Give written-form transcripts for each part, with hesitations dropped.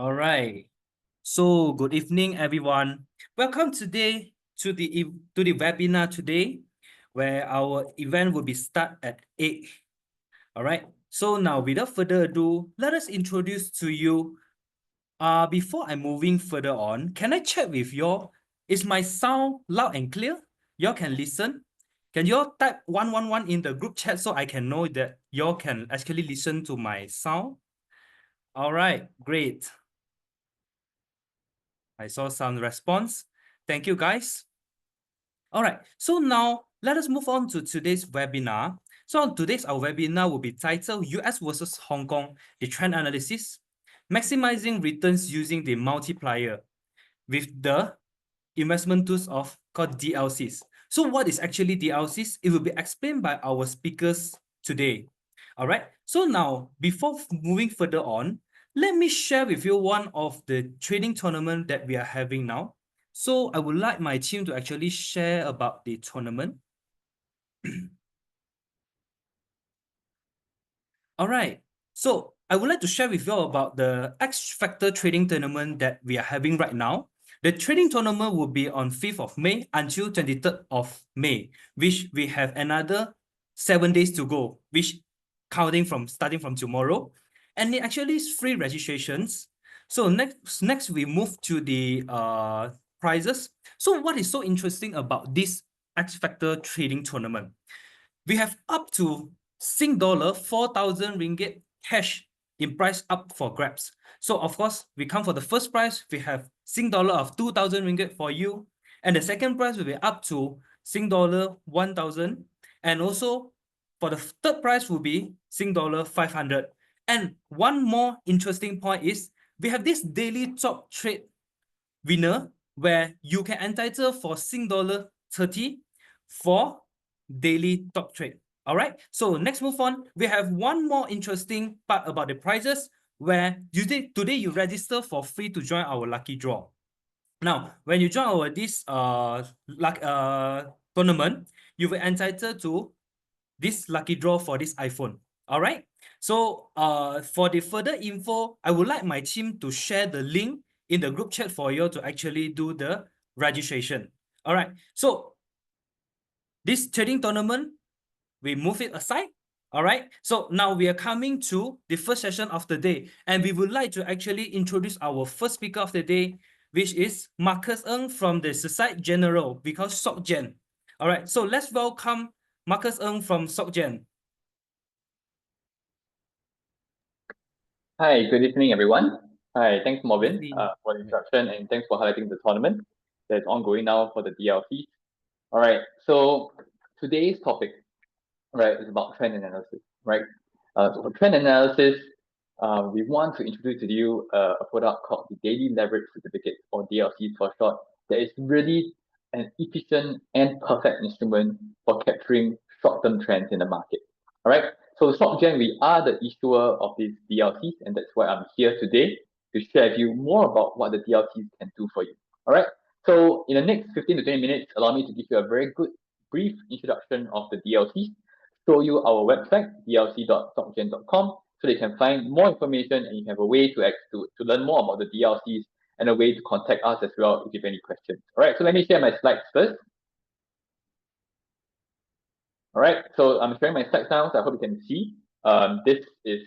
All right. So good evening, everyone. Welcome today to the webinar today, where our event will be start at 8. All right. So now, without further ado, let us introduce to you. Before I'm moving further on, can I check with y'all? Is my sound loud and clear? Y'all can listen. Can y'all type 111 in the group chat so I can know that y'all can actually listen to my sound? All right, great. I saw some response. Thank you, guys. All right, so now let us move on to today's webinar. So on today's our webinar will be titled US versus Hong Kong, the trend analysis, maximizing returns using the multiplier with the investment tools of called DLCs. So what is actually DLCs? It will be explained by our speakers today. All right, so now before moving further on, let me share with you one of the trading tournament that we are having now. So I would like my team to actually share about the tournament. All right, so I would like to share with you all about the X Factor trading tournament that we are having right now. The trading tournament will be on 5th of May until 23rd of May, which we have another 7 days to go, which starting from tomorrow. And it actually is free registrations. So next we move to the prizes. So what is so interesting about this X Factor trading tournament? We have up to Sing dollar 4,000 ringgit cash in price up for grabs. So of course, we come for the first prize, we have Sing dollar of 2,000 ringgit for you. And the second prize will be up to Sing dollar 1,000. And also for the third prize will be Sing dollar 500. And one more interesting point is we have this daily top trade winner where you can entitle for Sing dollar 30 for daily top trade. All right, so next move on, we have one more interesting part about the prizes where today you register for free to join our lucky draw. Now, when you join our this tournament, you will entitled to this lucky draw for this iPhone. All right, so for the further info, I would like my team to share the link in the group chat for you to actually do the registration. All right, so this trading tournament, we move it aside. All right, so now we are coming to the first session of the day, and we would like to actually introduce our first speaker of the day, which is Marcus Ng from the Societe Generale, because SocGen. All right, so let's welcome Marcus Ng from SocGen. Hi, good evening, everyone. Hi, thanks, Marvin, for the introduction, and thanks for highlighting the tournament that's ongoing now for the DLC. All right, so today's topic, right, is about trend analysis, right? So for trend analysis, we want to introduce to you a product called the Daily Leverage Certificate, or DLC for short, that is really an efficient and perfect instrument for capturing short-term trends in the market. All right, so SocGen, we are the issuer of these DLCs, and that's why I'm here today to share with you more about what the DLCs can do for you. All right, so in the next 15 to 20 minutes, allow me to give you a very good brief introduction of the DLCs, show you our website, dlc.socgen.com, so they can find more information and you have a way to learn more about the DLCs and a way to contact us as well if you have any questions. All right, so let me share my slides first. All right, so I'm sharing my slides now, so I hope you can see. This is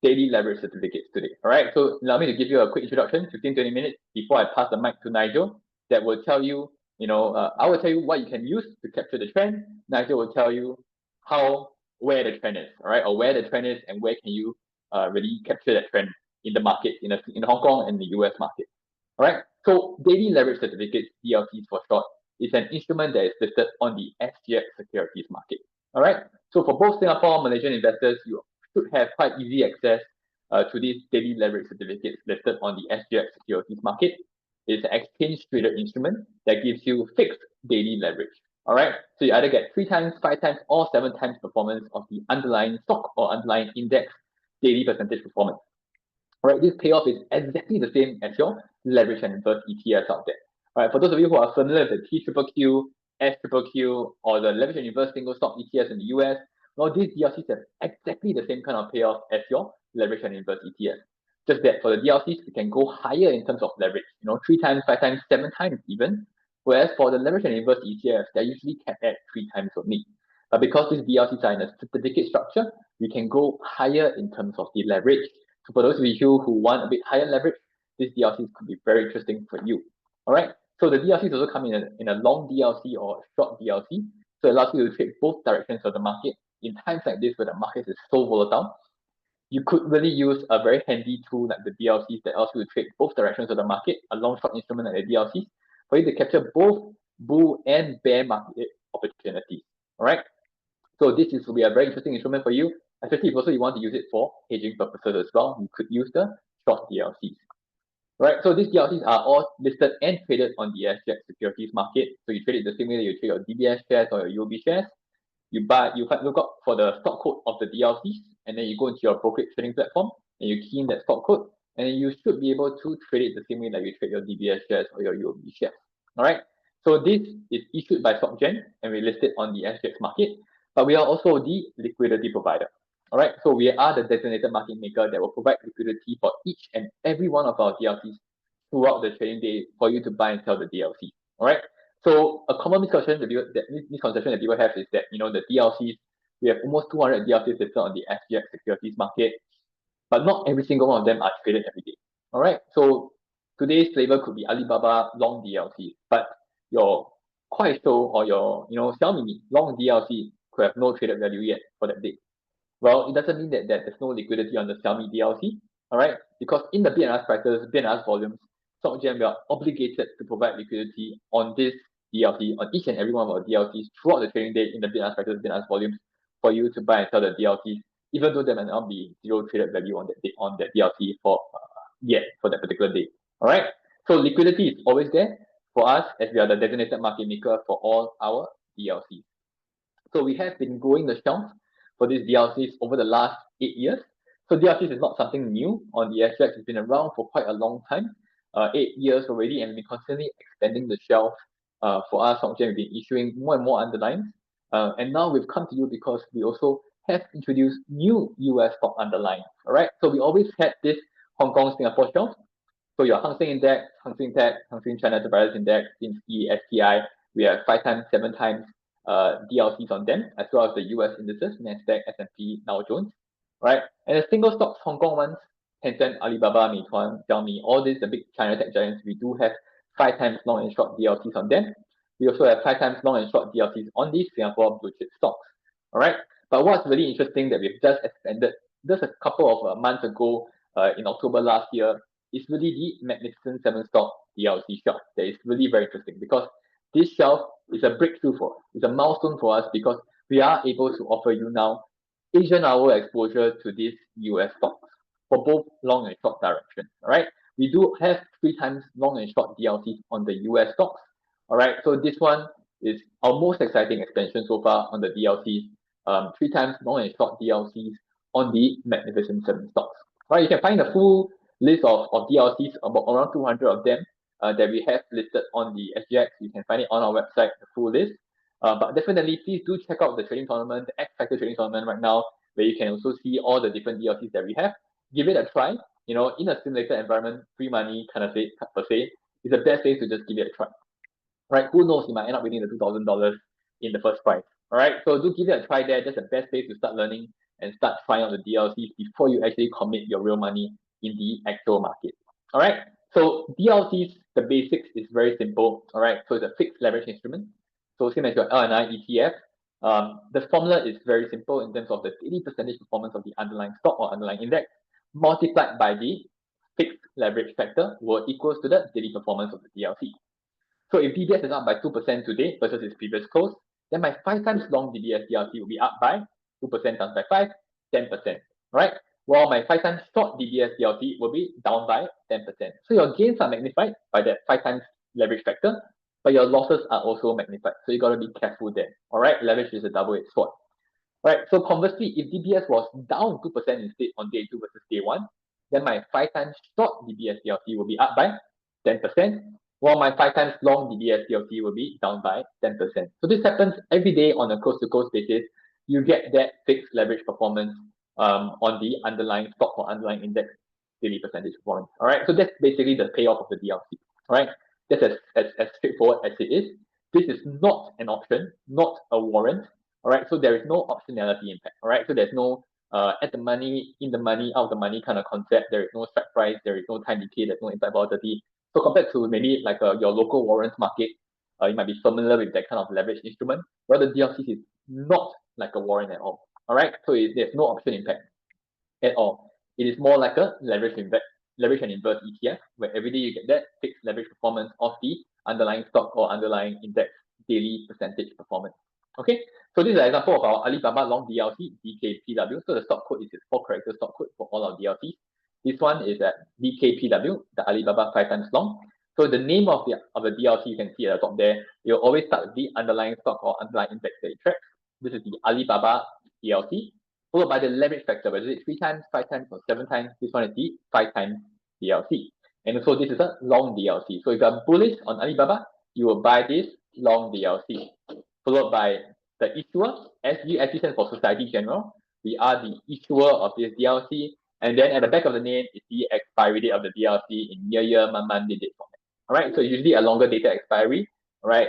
Daily Leverage Certificates today. All right, so allow me to give you a quick introduction, 15-20 minutes before I pass the mic to Nigel, that will tell you, I will tell you what you can use to capture the trend. Nigel will tell you where the trend is, all right, or where the trend is and where can you really capture that trend in the market, in Hong Kong and the US market. All right, so Daily Leverage Certificates, DLCs for short, is an instrument that is listed on the SGX securities market. All right, so for both Singapore and Malaysian investors, you should have quite easy access to these Daily Leverage Certificates listed on the SGX securities market. It's an exchange traded instrument that gives you fixed daily leverage. All right, so you either get 3 times, 5 times, or 7 times performance of the underlying stock or underlying index daily percentage performance. All right, this payoff is exactly the same as your leverage and inverse ETFs out there. All right, for those of you who are familiar with the TQQQ, SQQQ, or the leverage and inverse single stock ETFs in the US, well, these DLCs have exactly the same kind of payoff as your leverage and inverse ETFs. Just that for the DLCs, we can go higher in terms of leverage, 3 times, 5 times, 7 times even. Whereas for the leverage and inverse ETFs, they're usually capped at 3 times only. But because these DLCs are in a certificate structure, we can go higher in terms of the leverage. So for those of you who want a bit higher leverage, these DLCs could be very interesting for you. All right. So the DLCs also come in a long DLC or a short DLC. So it allows you to trade both directions of the market. In times like this where the market is so volatile, you could really use a very handy tool like the DLCs that allows you to trade both directions of the market, a long short instrument like the DLCs, for you to capture both bull and bear market opportunities. All right. So this will be a very interesting instrument for you, especially if also you want to use it for hedging purposes as well. You could use the short DLCs. Right, so these DLCs are all listed and traded on the SGX securities market. So you trade it the same way that you trade your DBS shares or your UOB shares. You look up for the stock code of the DLCs, and then you go into your brokerage trading platform and you key in that stock code, and then you should be able to trade it the same way that you trade your DBS shares or your UOB shares. All right. So this is issued by SocGen, and we list it on the SGX market, but we are also the liquidity provider. All right, so we are the designated market maker that will provide liquidity for each and every one of our DLCs throughout the trading day for you to buy and sell the DLC. All right. So a common misconception that people have is that the DLCs, we have almost 200 DLCs listed on the SGX securities market, but not every single one of them are traded every day. All right. So today's flavor could be Alibaba long DLC, but your Kuaishou or your Xiaomi long DLC could have no traded value yet for that day. Well, it doesn't mean that there's no liquidity on the Xiaomi DLC, all right? Because in the bid and ask prices, bid and ask volumes, SocGen, we are obligated to provide liquidity on this DLC, on each and every one of our DLCs throughout the trading day in the bid and ask prices, bid and ask volumes for you to buy and sell the DLCs, even though there might not be zero traded value on that DLC for that particular day, all right? So liquidity is always there for us as we are the designated market maker for all our DLCs. So we have been growing the shelf for these DLCs over the last 8 years. So DLCs is not something new on the SGX. It's been around for quite a long time, 8 years already, and we've been constantly expanding the shelf. For us, SocGen, we've been issuing more and more underlines. And now we've come to you because we also have introduced new US stock underlines. All right. So we always had this Hong Kong Singapore shelf. So your Hang Seng Index, Hang Seng Tech, Hang Seng China Enterprises Index, FTSE, STI, we have 5 times, 7 times DLCs on them, as well as the US indices, Nasdaq, S&P, Dow Jones, right? And the single stocks, Hong Kong ones, Tencent, Alibaba, Meituan, Xiaomi, all these, the big China tech giants, we do have 5 times long and short DLCs on them. We also have 5 times long and short DLCs on these Singapore blue chip stocks, all right? But what's really interesting that we've just expanded just a couple of months ago, in October last year, is really the Magnificent 7 stock DLC shelf. That is really very interesting because this shelf is a breakthrough for us. It's a milestone for us because we are able to offer you now Asian hour exposure to these US stocks for both long and short directions. All right. We do have 3 times long and short DLCs on the US stocks. All right. So this one is our most exciting expansion so far on the DLCs. 3 times long and short DLCs on the Magnificent 7 stocks. All right. You can find the full list of DLCs, about around 200 of them, that we have listed on the SGX. You can find it on our website, the full list. But definitely, please do check out the trading tournament, the X Factor trading tournament right now, where you can also see all the different DLCs that we have. Give it a try. In a simulated environment, free money kind of per se, is the best way to just give it a try. Right? Who knows? You might end up winning the $2,000 in the first prize. All right. So do give it a try there. That's the best place to start learning and start trying out the DLCs before you actually commit your real money in the actual market. All right. So DLCs, the basics is very simple. All right. So it's a fixed leverage instrument. So same as your LNI ETF. The formula is very simple in terms of the daily percentage performance of the underlying stock or underlying index multiplied by the fixed leverage factor will equals to the daily performance of the DLC. So if DBS is up by 2% today versus its previous close, then my 5 times long DBS DLC will be up by 2% times by 5, 10%. Right? While my 5 times short DBS DLC will be down by 10%. So your gains are magnified by that 5 times leverage factor, but your losses are also magnified. So you got to be careful there. All right, leverage is a double-edged sword. All right, so conversely, if DBS was down 2% instead on day 2 versus day 1, then my 5 times short DBS DLC will be up by 10%, while my 5 times long DBS DLC will be down by 10%. So this happens every day on a coast-to-coast basis. You get that fixed leverage performance on the underlying stock or underlying index daily percentage performance. All right, so that's basically the payoff of the DLC. All right, that's as straightforward as it is. This is not an option, not a warrant. All right, so there is no optionality impact. All right, so there's no at the money, in the money, out of the money kind of concept. There is no strike price, there is no time decay, there's no implied volatility. So compared to maybe like your local warrant market, you might be familiar with that kind of leverage instrument. Well, the DLC is not like a warrant at all. All right, so there's no option impact at all. It is more like a leverage and inverse ETF, where every day you get that fixed leverage performance of the underlying stock or underlying index daily percentage performance. Okay, so this is an example of our Alibaba long DLC, DKPW. So the stock code is its 4-character stock code for all our DLCs. This one is at DKPW, the Alibaba 5 times long. So the name of the DLC you can see at the top there, you'll always start with the underlying stock or underlying index that it tracks. This is the Alibaba DLC, followed by the leverage factor, whether it's 3 times, 5 times, or 7 times. This one is the 5 times DLC. And so this is a long DLC. So if you're bullish on Alibaba, you will buy this long DLC, followed by the issuer. SG stands for Society General. We are the issuer of this DLC. And then at the back of the name is the expiry date of the DLC in year, month, date format. All right, so usually a longer dated expiry, right?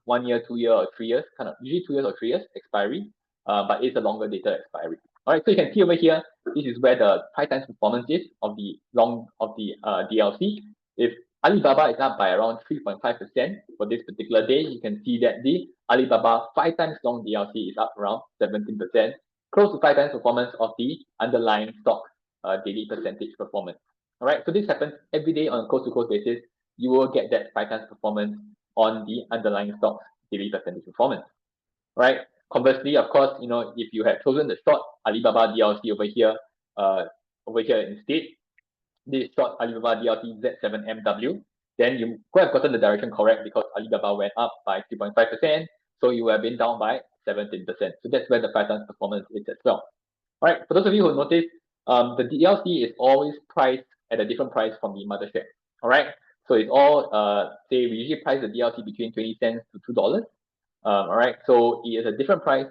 1 year, 2 year, or 3 years, kind of usually 2 years or 3 years expiry, but it's a longer dated expiry. All right, so you can see over here, this is where the 5 times performance is of the DLC. If Alibaba is up by around 3.5% for this particular day, you can see that the Alibaba 5 times long DLC is up around 17%, close to 5 times performance of the underlying stock daily percentage performance. All right, so this happens every day on a coast-to-coast basis. You will get that 5 times performance on the underlying stock's daily percentage performance. Right? Conversely, of course, if you had chosen the short Alibaba DLC over here instead, this short Alibaba DLC Z7MW, then you could have gotten the direction correct because Alibaba went up by 3.5%, so you have been down by 17%. So that's where the 5 times performance is as well. All right, for those of you who noticed, the DLC is always priced at a different price from the mother share. All right, so it's all say we usually price the DLC between 20 cents to $2. All right, so it is a different price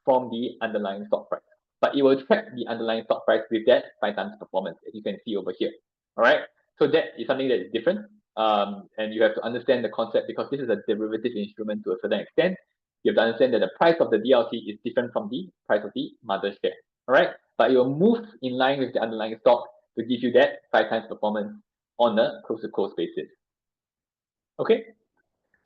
from the underlying stock price, but it will track the underlying stock price with that 5 times performance, as you can see over here. All right, so that is something that is different, and you have to understand the concept because this is a derivative instrument to a certain extent. You have to understand that the price of the DLC is different from the price of the mother share. All right, but it will move in line with the underlying stock to give you that 5 times performance on a coast-to-coast basis. Okay,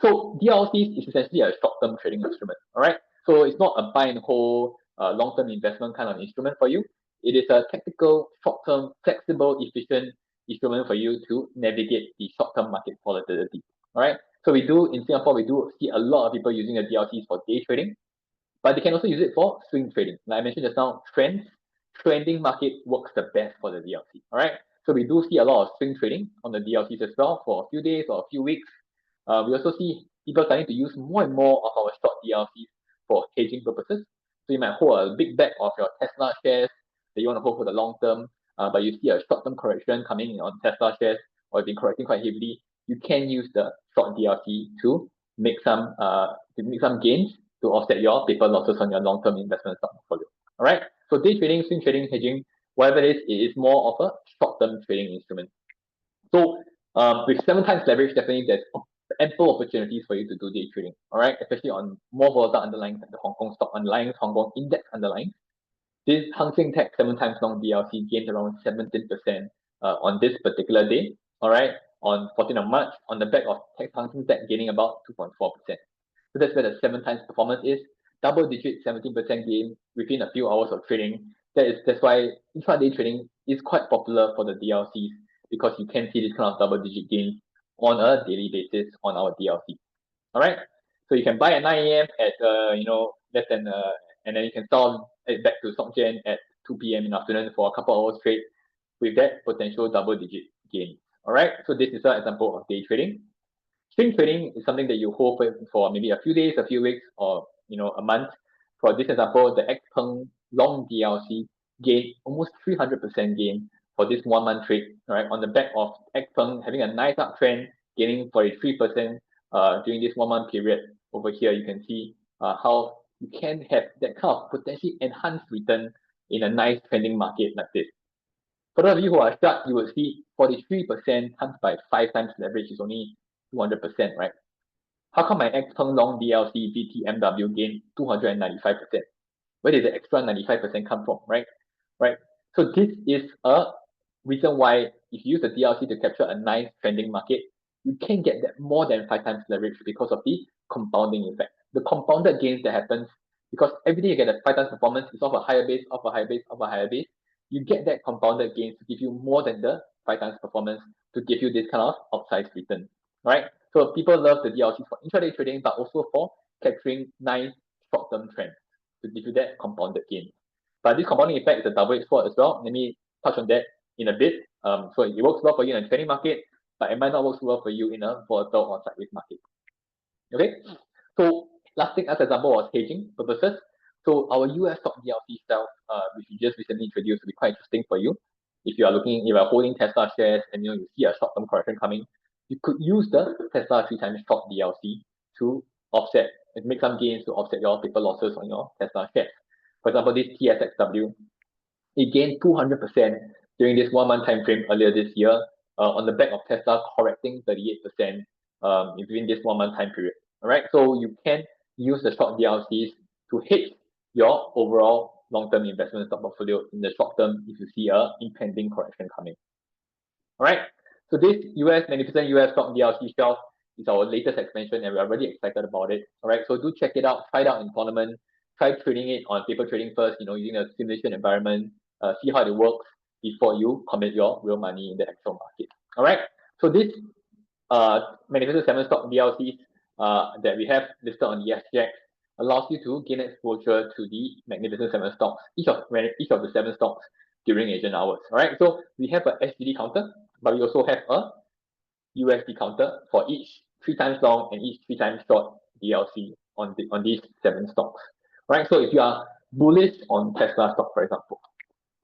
so DLCs is essentially a short-term trading instrument. All right, so it's not a buy and hold long-term investment kind of instrument for you. It is a tactical, short-term, flexible, efficient instrument for you to navigate the short-term market volatility. All right, so in Singapore, we do see a lot of people using the DLCs for day trading, but they can also use it for swing trading. Like I mentioned just now, trending market works the best for the DLC. All right, so we do see a lot of swing trading on the DLCs as well for a few days or a few weeks. We also see people starting to use more and more of our short DLCs for hedging purposes. So you might hold a big bag of your Tesla shares that you want to hold for the long term, but you see a short-term correction coming in on Tesla shares, or it's been correcting quite heavily. You can use the short DLC to make some gains to offset your paper losses on your long-term investment stock portfolio. All right. So day trading, swing trading, hedging, whatever it is more of a short-term trading instrument. So with 7 times leverage, definitely there's ample opportunities for you to do day trading. All right, especially on more volatile underlyings like the Hong Kong stock underlyings, Hong Kong index underlyings. This Hang Seng Tech 7 times long DLC gained around 17% on this particular day. All right, on 14th of March, on the back of Hang Seng Tech gaining about 2.4%. So that's where the 7 times performance is. Double-digit 17% gain within a few hours of trading. That's why intraday trading is quite popular for the DLCs because you can see this kind of double-digit gains on a daily basis on our DLC. All right, so you can buy at 9 a.m. at less than and then you can sell it back to SocGen at 2 p.m. in the afternoon for a couple of hours trade with that potential double-digit gain. All right, so this is an example of day trading. Swing trading is something that you hold for maybe a few days, a few weeks, or a month. For this example, the XPeng long DLC gained almost 300% gain for this 1 month trade, right? On the back of XPeng having a nice uptrend, gaining 43% during this 1 month period. Over here, you can see how you can have that kind of potentially enhanced return in a nice trending market like this. For those of you who are sharp, you will see 43% times by 5 times leverage is only 200%, right? How come my X-term long DLC VTMW gained 295%? Where did the extra 95% come from, right? Right. So this is a reason why if you use the DLC to capture a nice trending market, you can get that more than 5 times leverage because of the compounding effect. The compounded gains that happens because every day you get a 5 times performance, it's off a higher base, off a higher base, off a higher base. You get that compounded gains to give you more than the 5 times performance to give you this kind of outsized return, right? So people love the DLCs for intraday trading, but also for capturing nice short-term trends to give you that compounded gain. But this compounding effect is a double-edged sword as well. Let me touch on that in a bit. So it works well for you in a trading market, but it might not work well for you in a volatile or sideways market. Okay, so last thing as example was hedging purposes. So our US stock DLC itself, which we just recently introduced, will be quite interesting for you. If you are holding Tesla shares and you see a short-term correction coming, you could use the Tesla 3 times short DLC to offset and make some gains to offset your paper losses on your Tesla shares. For example, this TSXW, it gained 200% during this 1 month time frame earlier this year on the back of Tesla correcting 38% within this 1 month time period. All right, so you can use the short DLCs to hedge your overall long-term investment stock portfolio in the short term if you see a impending correction coming. All right, so this magnificent US stock DLC shelf is our latest expansion and we are really excited about it. All right, so do check it out, try it out in tournament, try trading it on paper trading first, using a simulation environment, see how it works before you commit your real money in the actual market. All right, so this Magnificent 7 stock DLCs that we have listed on the SGX allows you to gain exposure to the Magnificent 7 stocks, each of the 7 stocks during Asian hours. All right, so we have a SGD counter, but we also have a USD counter for each 3 times long and each 3 times short DLC on these 7 stocks. All right, so if you are bullish on Tesla stock, for example,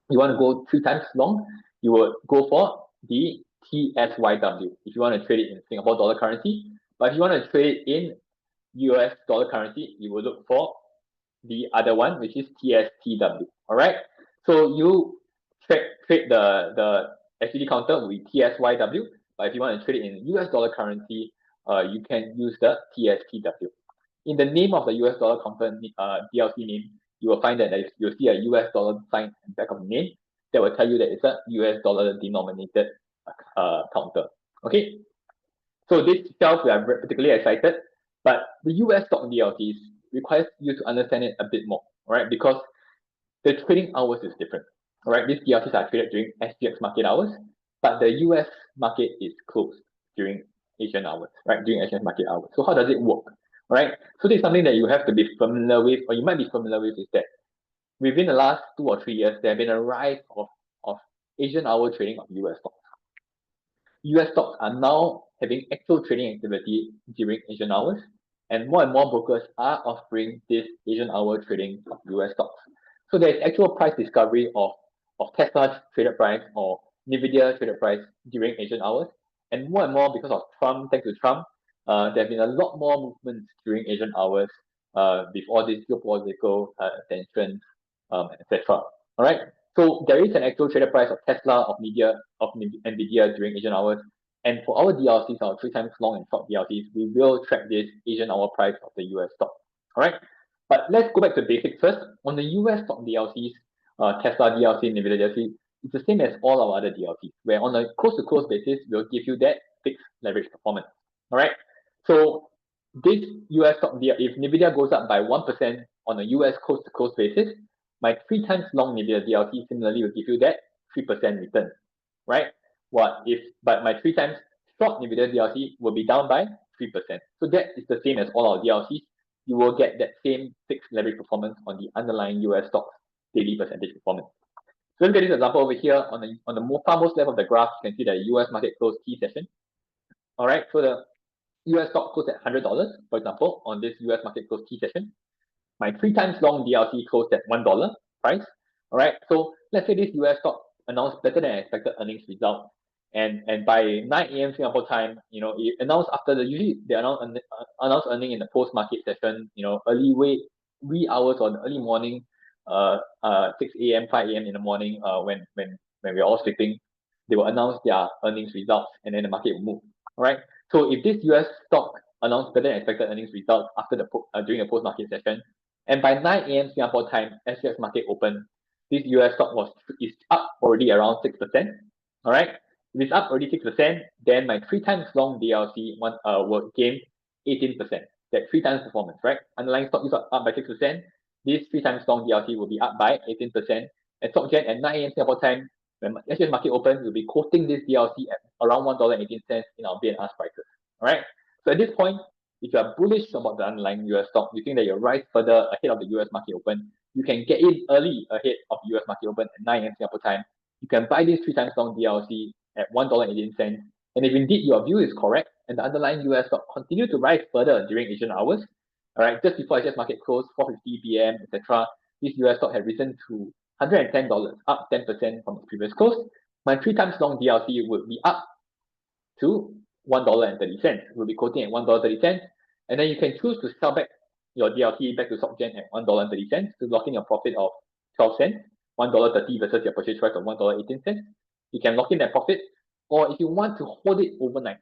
you want to go 3 times long, you will go for the TSYW if you want to trade it in Singapore dollar currency. But if you want to trade it in US dollar currency, you will look for the other one, which is TSTW. All right, so you trade the SGD counter with TSYW, but if you want to trade it in US dollar currency, you can use the TSTW. In the name of the US dollar counter DLC name, you will find that you'll see a US dollar sign in the back of the name that will tell you that it's a US dollar denominated counter. Okay, so this shelf we are particularly excited, but the US stock DLCs requires you to understand it a bit more, all right? Because the trading hours is different, all right? These DLCs are traded during SGX market hours, but the US market is closed during Asian hours, right? During Asian market hours. So how does it work? All right, so this is something that you have to be familiar with, or you might be familiar with, is that within the last 2 or 3 years, there have been a rise of Asian hour trading of US stocks. US stocks are now having actual trading activity during Asian hours, and more brokers are offering this Asian hour trading of US stocks. So there is actual price discovery of Tesla's traded price or Nvidia traded price during Asian hours, and more because of Trump, thanks to Trump, there have been a lot more movements during Asian hours with all these geopolitical tensions, etc. All right, so there is an actual traded price of Tesla, of Nvidia during Asian hours, and for our DLCs, our 3 times long and short DLCs, we will track this Asian hour price of the US stock. All right, but let's go back to basics first. On the US stock DLCs, Tesla DLC, Nvidia DLC, it's the same as all our other DLCs, where on a close-to-close basis, we'll give you that fixed leverage performance. All right, so this US stock DLC, if Nvidia goes up by 1% on a US close-to-close basis, my 3 times long Nvidia DLC similarly will give you that 3% return, right? But my 3 times short Nvidia DLC will be down by 3%. So that is the same as all our DLCs. You will get that same fixed leverage performance on the underlying US stocks daily percentage performance. So let's get this example over here on the far most left of the graph. You can see the US market close key session. All right, so the US stock closed at $100, for example, on this US market close key session. My 3 times long DLC closed at $1 price. All right, so let's say this US stock announced better than expected earnings result, and by 9 a.m. Singapore time, it announced after usually they announce earning in the post market session, wee hours or the early morning, 6 a.m., 5 a.m. in the morning, when when we're all sleeping, they will announce their earnings results and then the market will move. All right. So if this US stock announced better than expected earnings results after the during the post-market session, and by 9 a.m. Singapore time, SGX market open, this US stock is up already around 6%. All right. If it's up already 6%, then my 3 times long DLC will gain 18%. That 3 times performance, right? Underlying stock is up by 6%. This 3 times long DLC will be up by 18%. And SocGen at 9 a.m. Singapore time, when SGX market opens, we'll be quoting this DLC at around $1.18 in our bid and ask prices. All right. So at this point, if you are bullish about the underlying US stock, you think that you'll rise further ahead of the US market open, you can get in early ahead of the US market open at 9 a.m. Singapore time. You can buy this 3 times long DLC at $1.18. And if indeed your view is correct and the underlying US stock continue to rise further during Asian hours, all right, just before SGX market closed, 4:50 p.m., etc., this US stock had risen to $110, up 10% from its previous close. My 3 times long DLC would be up to $1.30. We'll be quoting at $1.30, and then you can choose to sell back your DLC back to SocGen at $1.30 to lock in your profit of 12 cents, $1.30 versus your purchase price of $1.18. You can lock in that profit, or if you want to hold it overnight,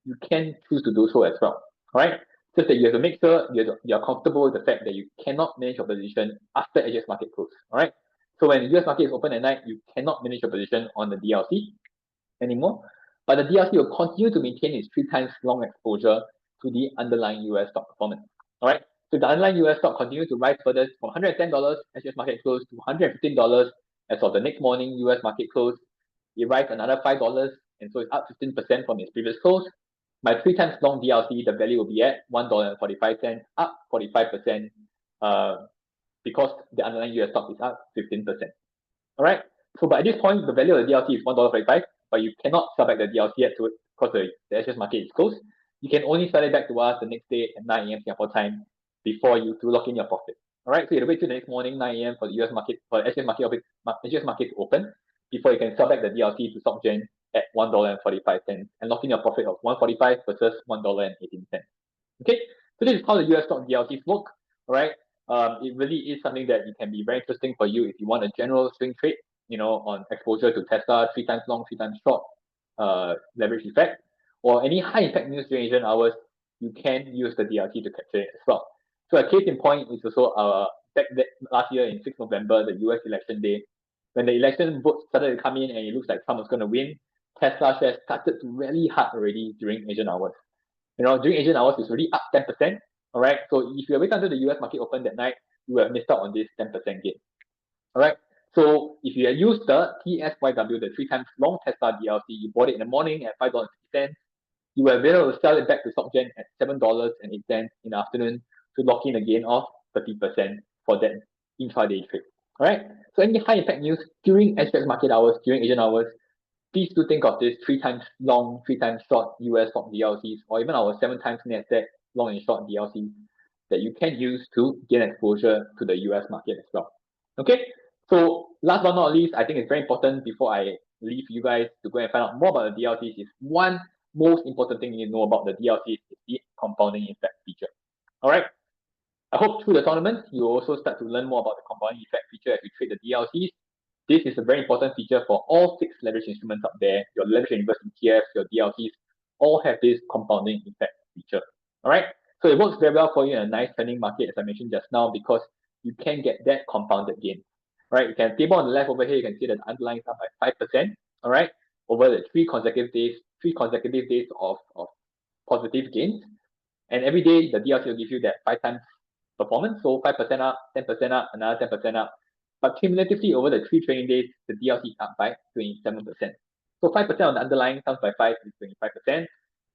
you can choose to do so as well. All right, just that you have to make sure you're comfortable with the fact that you cannot manage your position after SGX market close. All right, so when the US market is open at night, you cannot manage your position on the DLC anymore, but the DLC will continue to maintain its 3 times long exposure to the underlying US stock performance. All right, so the underlying US stock continues to rise further from $110 SGX market close to $115 as of the next morning US market close. It rises another $5, and so it's up 15% from its previous close. My 3 times long DLC, the value will be at $1.45, up 45%, because the underlying US stock is up 15%. All right. So, but at this point, the value of the DLC is $1.45, but you cannot sell back the DLC yet because the SGX market is closed. You can only sell it back to us the next day at 9 a.m. Singapore time before you to lock in your profit. All right. So you have to wait till the next morning, 9 a.m. for the US market, for the SGX market to open before you can sell back the DLC to SocGen at $1.45 and lock in your profit of $1.45 versus $1.18. Okay. So this is how the US stock DLTs work. All right. It really is something that it can be very interesting for you if you want a general swing trade, on exposure to Tesla, 3 times long, 3 times short, leverage effect, or any high impact news during Asian hours. You can use the DLT to capture it as well. So a case in point is also back last year in 6th November, the US election day, when the election votes started to come in and it looks like Trump was going to win. Tesla shares started to rally hard already during Asian hours. During Asian hours, it's already up 10%. All right. So if you wait until the US market opened that night, you will have missed out on this 10% gain. All right. So if you had used the TSYW, the 3 times long Tesla DLC, you bought it in the morning at $5.50, you will be able to sell it back to SocGen at $7.08 in the afternoon to lock in a gain of 30% for that intraday trade. All right. So any high impact news during SGX market hours, during Asian hours, please do think of this 3 times long, 3 times short US stock DLCs, or even our 7 times NASDAQ long and short DLCs that you can use to gain exposure to the US market as well. Okay, so last but not least, I think it's very important before I leave you guys to go and find out more about the DLCs is one most important thing you need to know about the DLCs is the compounding effect feature. All right. I hope through the tournament, you also start to learn more about the compounding effect feature as you trade the DLCs. This is a very important feature for all 6 leverage instruments out there. Your leverage inverse ETFs, your DLCs, all have this compounding effect feature. All right. So it works very well for you in a nice trending market, as I mentioned just now, because you can get that compounded gain. All right. You can table on the left over here. You can see that the underlying is up by 5%. All right. Over the 3 consecutive days of positive gains. And every day the DLC will give you that 5 times performance. So 5% up, 10% up, another 10% up. But cumulatively over the 3 trading days, the DLC is up by 27%. So 5% on the underlying times by 5 is 25%,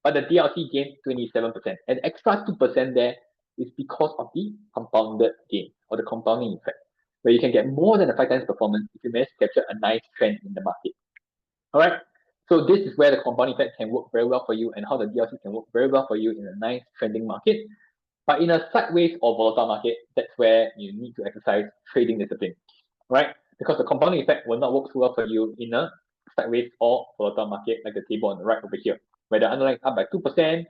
but the DLC gained 27%. And the extra 2% there is because of the compounded gain or the compounding effect, where you can get more than a 5 times performance if you manage to capture a nice trend in the market. All right. So this is where the compounding effect can work very well for you and how the DLC can work very well for you in a nice trending market. But in a sideways or volatile market, that's where you need to exercise trading discipline, right? Because the compounding effect will not work so well for you in a sideways or volatile market like the table on the right over here, where the underlying is up by 2%,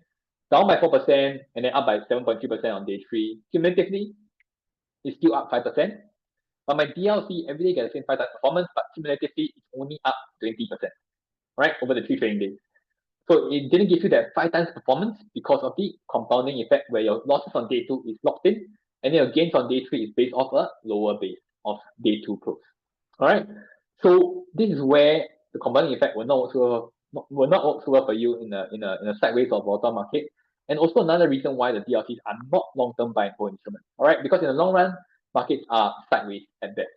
down by 4%, and then up by 7.3% on day 3. Cumulatively, it's still up 5%, But my DLC every day gets the same 5 times performance, but cumulatively it's only up 20%, right, over the 3 trading days. So it didn't give you that 5 times performance because of the compounding effect where your losses on day 2 is locked in, and then your gains on day 3 is based off a lower base of day 2 close. All right. So this is where the compounding effect will not work so well for you in a sideways or volatile market. And also another reason why the DLCs are not long-term buy and hold instruments. All right, because in the long run, markets are sideways at best.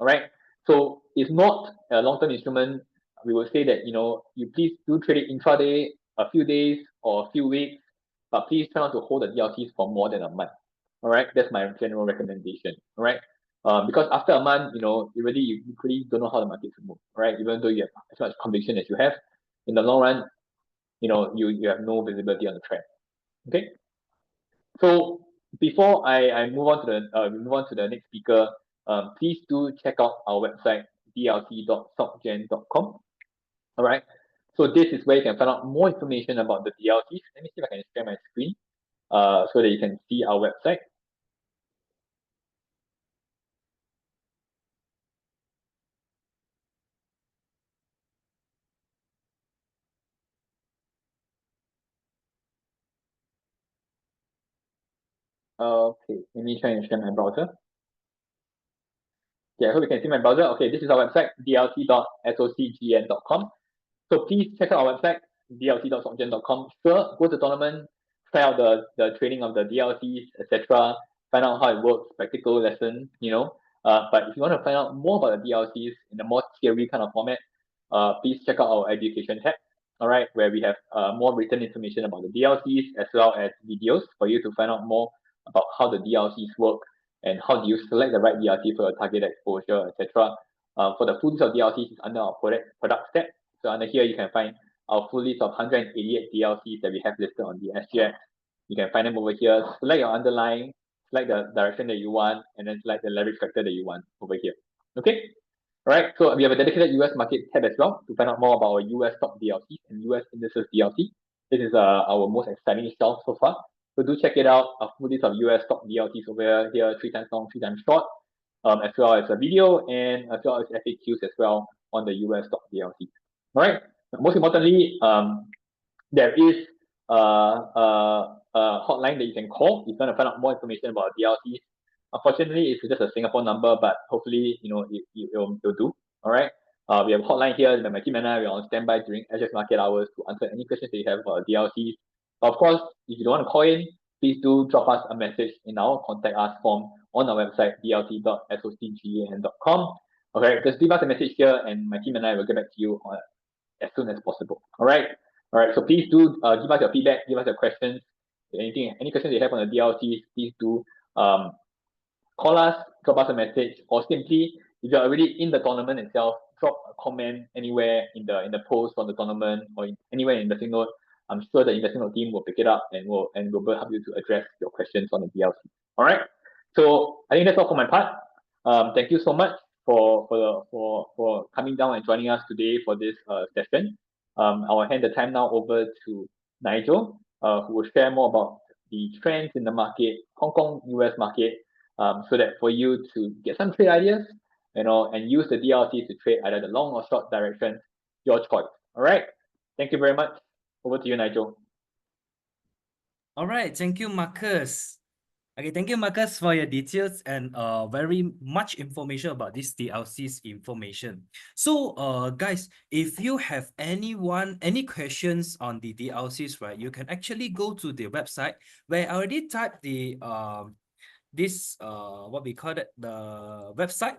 All right. So it's not a long-term instrument. We will say that you please do trade it intraday, a few days or a few weeks, but please try not to hold the DLCs for more than a month. All right, that's my general recommendation. All right. Because after a month, you really don't know how the markets will move, right? Even though you have as much conviction as you have, in the long run, you have no visibility on the trend. Okay. So before I move on to the next speaker, please do check out our website dlc.socgen.com. All right. So this is where you can find out more information about the DLCs. Let me see if I can share my screen, so that you can see our website. Okay, let me try and share my browser. Okay, I hope you can see my browser. Okay, this is our website, dlc.socgen.com. So please check out our website, dlc.socgen.com. Sure, go to tournament, try out the training of the DLCs, etc. Find out how it works, practical lesson, But if you want to find out more about the DLCs in a more theory kind of format, please check out our education tab, all right, where we have more written information about the DLCs as well as videos for you to find out more about how the DLCs work and how do you select the right DLC for your target exposure, etc. For the full list of DLCs is under our product tab. So under here you can find our full list of 188 DLCs that we have listed on the SGX. You can find them over here. Select your underlying, select the direction that you want, and then select the leverage factor that you want over here. Okay. All right. So we have a dedicated US market tab as well to find out more about our US stock DLCs and US indices DLC. This is our most exciting stuff so far. So do check it out. A full list of US stock DLCs over here, 3 times long, 3 times short, as well as a video and as well as FAQs as well on the US stock DLC. All right. Most importantly, there is a hotline that you can call if you want to find out more information about DLCs. Unfortunately, it's just a Singapore number, but hopefully, it'll do. All right. We have a hotline here. My team and I, we're on standby during SGX market hours to answer any questions that you have about DLCs. Of course, if you don't want to call in, please do drop us a message in our contact us form on our website, dlc.socgen.com. Okay, just leave us a message here, and my team and I will get back to you as soon as possible. All right. So please do give us your feedback, give us your questions. Any questions you have on the DLCs, please do call us, drop us a message, or simply, if you're already in the tournament itself, drop a comment anywhere in the post on the tournament or anywhere in the investing note. I'm sure the investing note team will pick it up and will help you to address your questions on the DLC. All right. So I think that's all for my part. Thank you so much for coming down and joining us today for this session. I'll hand the time now over to Nigel, who will share more about the trends in the market, Hong Kong, US market, so that for you to get some trade ideas, and use the DLC to trade either the long or short direction, your choice. All right. Thank you very much. Over to you, Nigel. All right, thank you, Marcus. Okay, thank you, Marcus, for your details and very much information about this DLC's information. So, guys, if you have any questions on the DLCs, right, you can actually go to the website where I already typed the what we call it, the website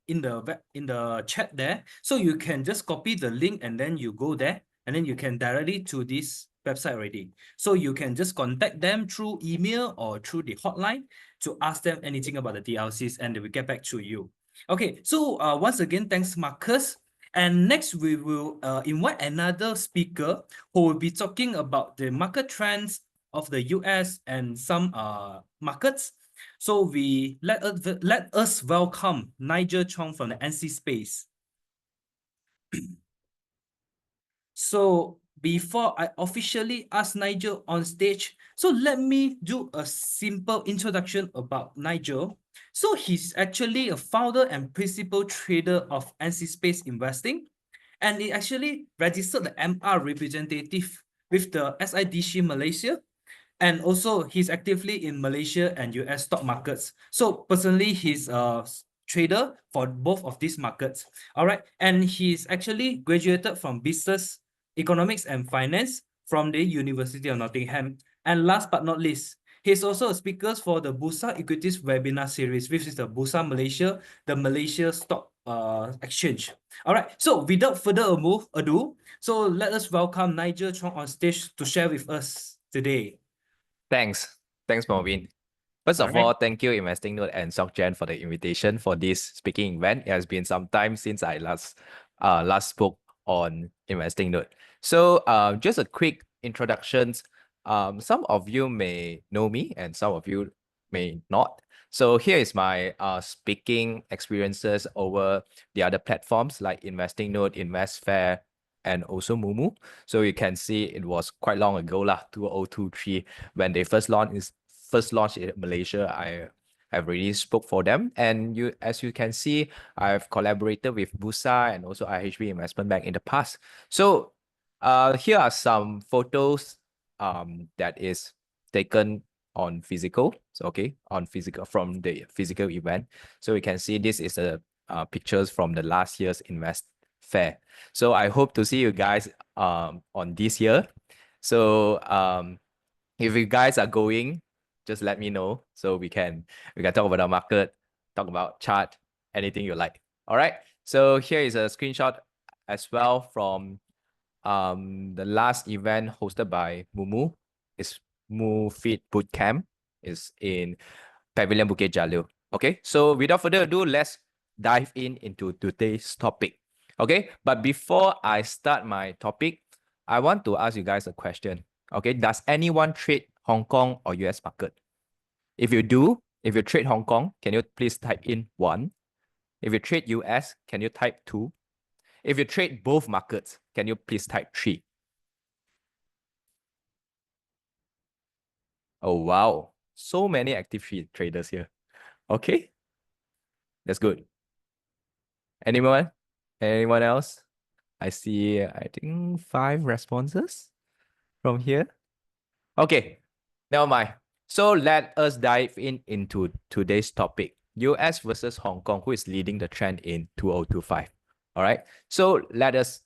in the chat there. So you can just copy the link and then you go there and then you can directly to this website already. So you can just contact them through email or through the hotline to ask them anything about the DLCs and they will get back to you. Okay, so once again, thanks, Marcus. And next we will invite another speaker who will be talking about the market trends of the US and some markets. So we let us welcome Nigel Chong from the NC Space. So before I officially ask Nigel on stage, so let me do a simple introduction about Nigel. So he's actually a founder and principal trader of NC Space Investing, and he actually registered the MR representative with the SIDC Malaysia. And also he's actively in Malaysia and US stock markets. So personally, he's a trader for both of these markets. All right. And he's actually graduated from business, economics and finance from the University of Nottingham. And last but not least, he's also a speaker for the Bursa Equities webinar series, which is the Bursa Malaysia, the Malaysia Stock Exchange. All right. So without further ado, so let us welcome Nigel Chong on stage to share with us today. Thanks, Marvin. First of Alright. all, thank you Investing Note and SocGen for the invitation for this speaking event. It has been some time since I last spoke on Investing Note. So just a quick introduction. Some of you may know me and some of you may not. So here is my speaking experiences over the other platforms like Investing Note, InvestFair, and also Moomoo. So you can see it was quite long ago, 2023, when they first launched in Malaysia. I have already spoke for them, and as you can see, I've collaborated with Bursa and also IHB Investment Bank in the past. So here are some photos that is taken on physical. So from the physical event. So you can see this is a pictures from the last year's Invest Fair. So I hope to see you guys on this year. So if you guys are going, just let me know so we can talk about the market, talk about chart, anything you like. All right. So here is a screenshot as well from the last event hosted by Moomoo. It's MooFit Bootcamp. Is in Pavilion Bukit Jalil. Okay. So without further ado, let's dive into today's topic. Okay. But before I start my topic, I want to ask you guys a question. Okay. Does anyone trade Hong Kong or US market? If you do, if you trade Hong Kong, can you please type in 1? If you trade US, can you type 2? If you trade both markets, can you please type 3? Oh, wow. So many active traders here. Okay. That's good. Anyone? Anyone else? I see, I think 5 responses from here. Okay, never mind. So let us dive into today's topic. US versus Hong Kong, who is leading the trend in 2025. All right. So let us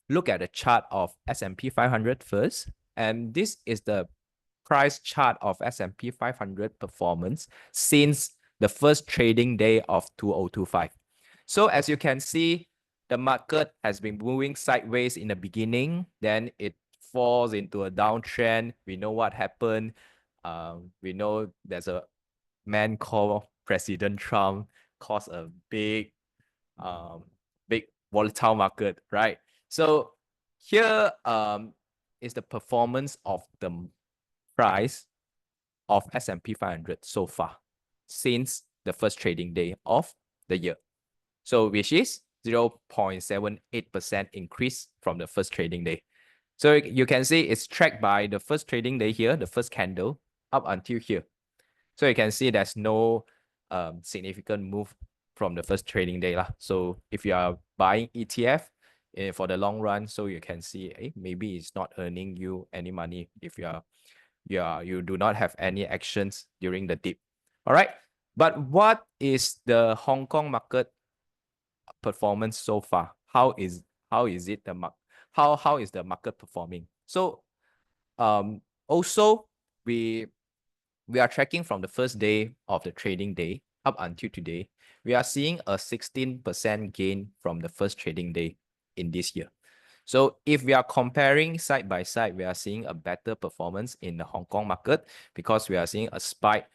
look at the chart of S&P 500 first. And this is the price chart of S&P 500 performance since the first trading day of 2025. So as you can see, the market has been moving sideways in the beginning, then it falls into a downtrend. We know what happened. We know there's a man called President Trump caused a big volatile market, right? So here is the performance of the price of S&P 500 so far since the first trading day of the year. So which is 0.78% increase from the first trading day. So you can see it's tracked by the first trading day here, the first candle up until here. So you can see there's no significant move from the first trading day. So if you are buying ETF for the long run, so you can see maybe it's not earning you any money if you do not have any actions during the dip. All right. But what is the Hong Kong market performance so far? How is it how is the market performing? So also we are tracking from the first day of the trading day up until today. We are seeing a 16% gain from the first trading day in this year. So if we are comparing side by side, we are seeing a better performance in the Hong Kong market because we are seeing a spike.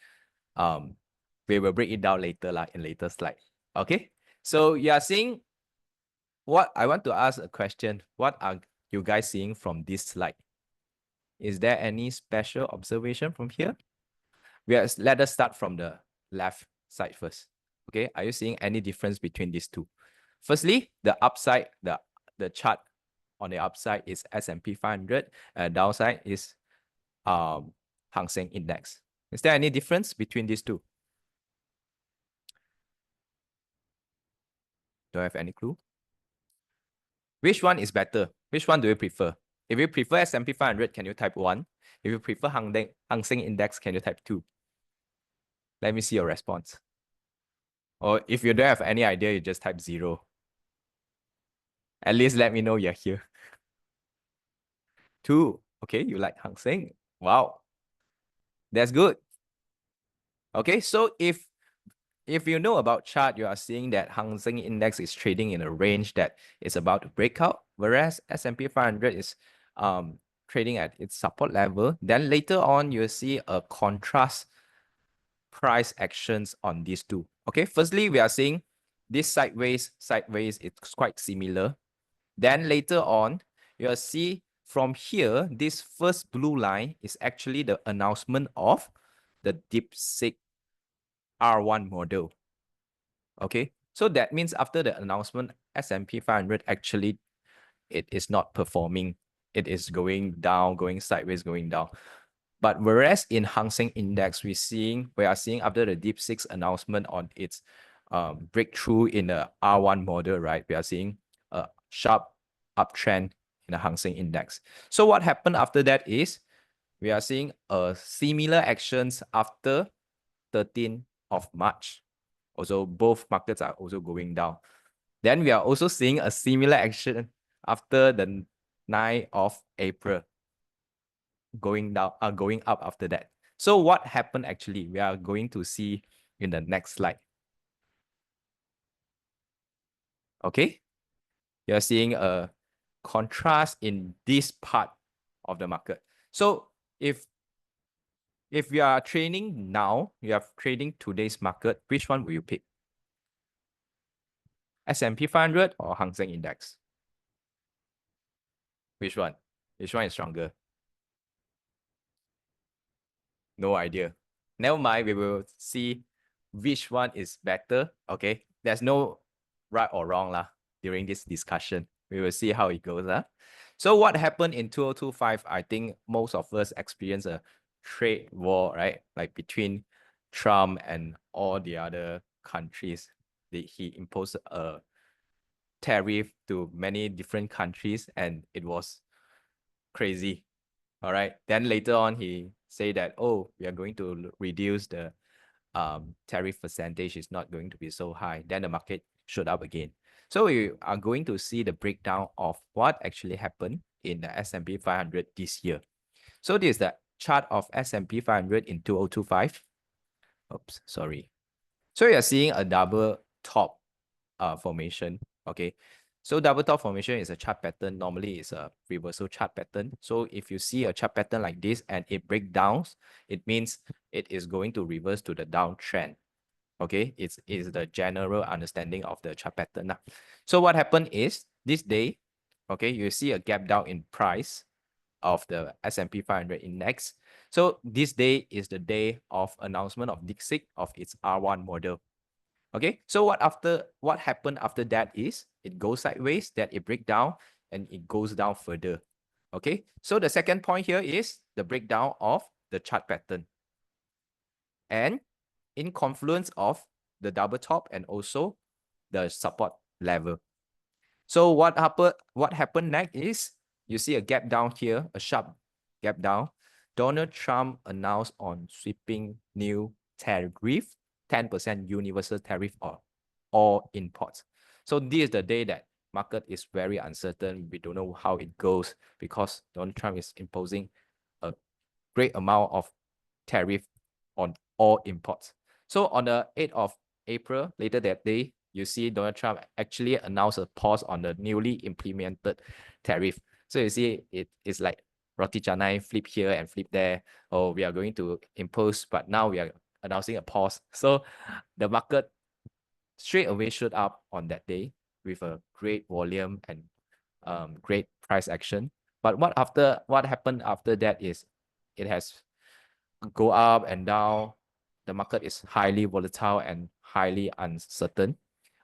We will break it down later in later slide. Okay. So you are seeing what I want to ask a question. What are you guys seeing from this slide? Is there any special observation from here? Let us start from the left side first. Okay, are you seeing any difference between these two? Firstly, the upside, the chart on the upside is S&P 500, and downside is Hang Seng Index. Is there any difference between these two? Don't have any clue. Which one is better? Which one do you prefer? If you prefer S&P 500, can you type 1? If you prefer Hang Seng Index, can you type 2? Let me see your response. Or if you don't have any idea, you just type 0. At least let me know you're here. 2. Okay, you like Hang Seng. Wow. That's good. Okay, so if you know about chart, you are seeing that Hang Seng Index is trading in a range that is about to break out, whereas S&P 500 is trading at its support level. Then later on, you'll see a contrast price actions on these two. Okay, firstly, we are seeing this sideways, it's quite similar. Then later on, you'll see from here, this first blue line is actually the announcement of the DeepSeek R1 model. Okay, so that means after the announcement, S&P 500 actually, it is not performing. It is going down, going sideways, going down. But whereas in Hang Seng Index, we are seeing after the DeepSeek's announcement on its breakthrough in the R1 model, right? We are seeing a sharp uptrend in the Hang Seng Index. So what happened after that is we are seeing similar actions after 13th of March. Also, both markets are also going down. Then we are also seeing a similar action after the 9th of April, going down, going up after that. So what happened actually? We are going to see in the next slide. Okay, you're seeing a contrast in this part of the market. So if you are trading now, you are trading today's market, which one will you pick? S&P 500 or Hang Seng Index? Which one? Which one is stronger? No idea. Never mind, we will see which one is better. Okay, there's no right or wrong lah during this discussion. We will see how it goes. So what happened in 2025? I think most of us experienced a trade war, right? Like between Trump and all the other countries. He imposed a tariff to many different countries, and it was crazy. All right. Then later on, he said that, oh, we are going to reduce the tariff percentage. Is not going to be so high. Then the market shot up again. So we are going to see the breakdown of what actually happened in the S&P 500 this year. So this is the chart of S&P 500 in 2025. Oops, sorry. So you are seeing a double top formation. Okay. So double top formation is a chart pattern. Normally it's a reversal chart pattern. So if you see a chart pattern like this and it breaks down, it means it is going to reverse to the downtrend. Okay, it's the general understanding of the chart pattern. So what happened is this day, okay, you see a gap down in price of the S&P 500 index. So this day is the day of announcement of DeepSeek of its R1 model. Okay, so what happened after that is it goes sideways, then it breaks down and it goes down further. Okay, so the second point here is the breakdown of the chart pattern and in confluence of the double top and also the support level. So what happened next is you see a gap down here, a sharp gap down. Donald Trump announced on sweeping new tariff, 10% universal tariff on all imports. So this is the day that market is very uncertain. We don't know how it goes because Donald Trump is imposing a great amount of tariff on all imports. So on the 8th of April, later that day, you see Donald Trump actually announced a pause on the newly implemented tariff. So you see it's like roti canai, flip here and flip there. Oh, we are going to impose, but now we are announcing a pause. So the market straight away shot up on that day with a great volume and great price action. But what happened after that is it has go up and down. The market is highly volatile and highly uncertain.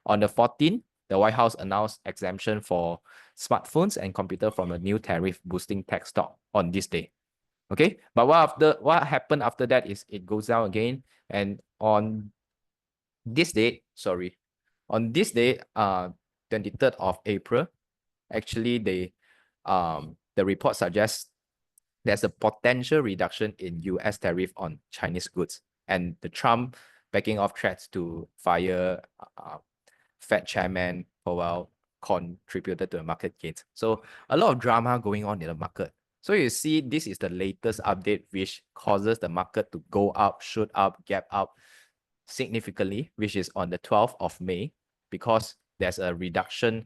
On the 14th, the White House announced exemption for smartphones and computer from a new tariff, boosting tech stock on this day. Okay, but what happened after that is it goes down again, and on this day, 23rd of April, actually the report suggests there's a potential reduction in US tariff on Chinese goods, and the Trump backing off threats to fire Fed Chairman Powell contributed to the market gains. So a lot of drama going on in the market. So you see, this is the latest update which causes the market to go up, shoot up, gap up significantly, which is on the 12th of May, because there's a reduction,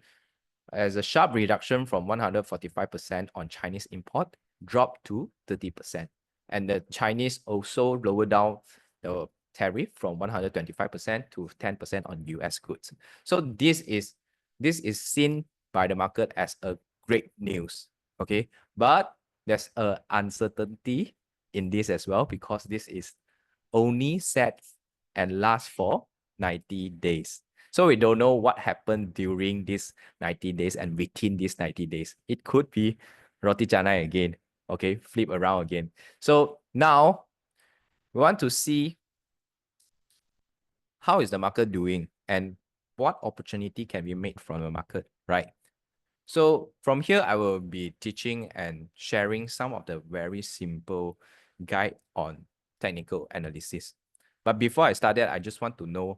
as a sharp reduction from 145% on Chinese import, dropped to 30%. And the Chinese also lowered down the tariff from 125% to 10% on US goods. So this is seen by the market as a great news. Okay, but there's a uncertainty in this as well, because this is only set and lasts for 90 days. So we don't know what happened during these 90 days and within these 90 days. It could be roti canai again, okay, flip around again. So now we want to see how is the market doing and what opportunity can be made from the market, right? So from here, I will be teaching and sharing some of the very simple guide on technical analysis. But before I start that, I just want to know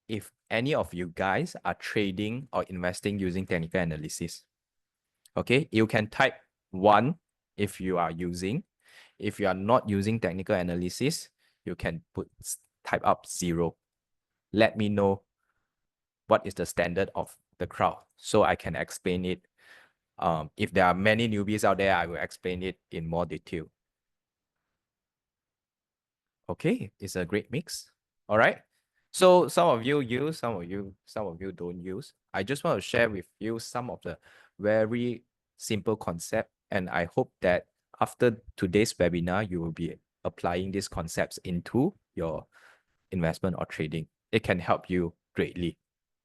if any of you guys are trading or investing using technical analysis. Okay, you can type 1 if you are using. If you are not using technical analysis, you can type up 0. Let me know what is the standard of the crowd so I can explain it. If there are many newbies out there, I will explain it in more detail. Okay, it's a great mix. All right. So some of you use, some of you don't use. I just want to share with you some of the very simple concept, and I hope that after today's webinar, you will be applying these concepts into your investment or trading. It can help you greatly.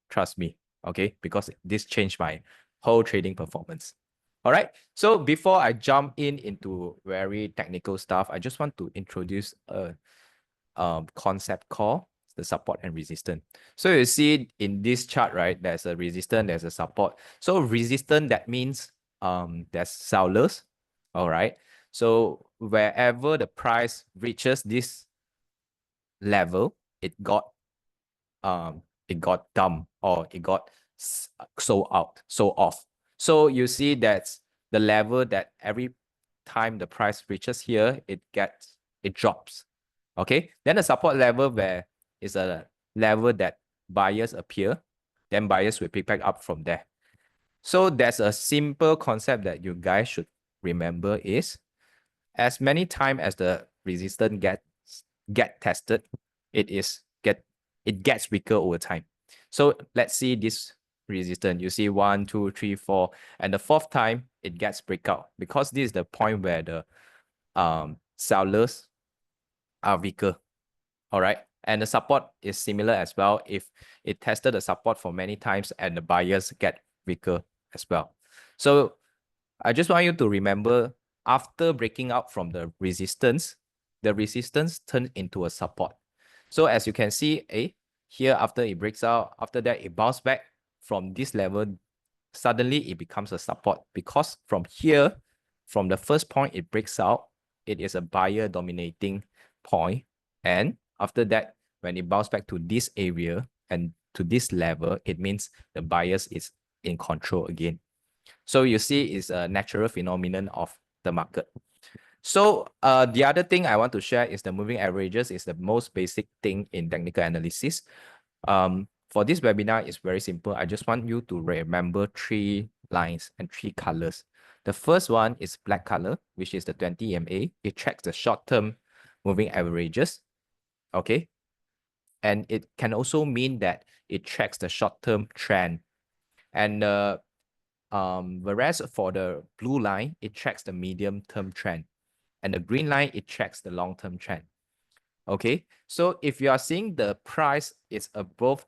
Trust me, okay? Because this changed my whole trading performance. All right. So before I jump into very technical stuff, I just want to introduce a concept called the support and resistance. So you see in this chart, right? There's a resistance, there's a support. So resistance, that means there's sellers. All right. So wherever the price reaches this level, it got dumped or it got sold off. So you see that's the level that every time the price reaches here, it drops. Okay, then the support level where is a level that buyers appear, then buyers will pick back up from there. So there's a simple concept that you guys should remember is, as many times as the resistance get tested, it gets weaker over time. So let's see this resistance. You see 1, 2, 3, 4, and the 4th time it gets breakout, because this is the point where the sellers are weaker. All right, and the support is similar as well. If it tested the support for many times and the buyers get weaker as well. So I just want you to remember, after breaking out from the resistance turns into a support. So as you can see, here after it breaks out, after that it bounces back from this level, suddenly it becomes a support, because from here, from the first point it breaks out, it is a buyer dominating point, and after that, when it bounces back to this area and to this level, it means the buyers is in control again. So you see, it's a natural phenomenon of the market. So the other thing I want to share is the moving averages is the most basic thing in technical analysis. For this webinar, it's very simple. I just want you to remember 3 lines and 3 colors. The first one is black color, which is the 20 EMA. It tracks the short-term moving averages. Okay. And it can also mean that it tracks the short-term trend. And whereas for the blue line, it tracks the medium-term trend. And the green line, it tracks the long-term trend. Okay, so if you are seeing the price is above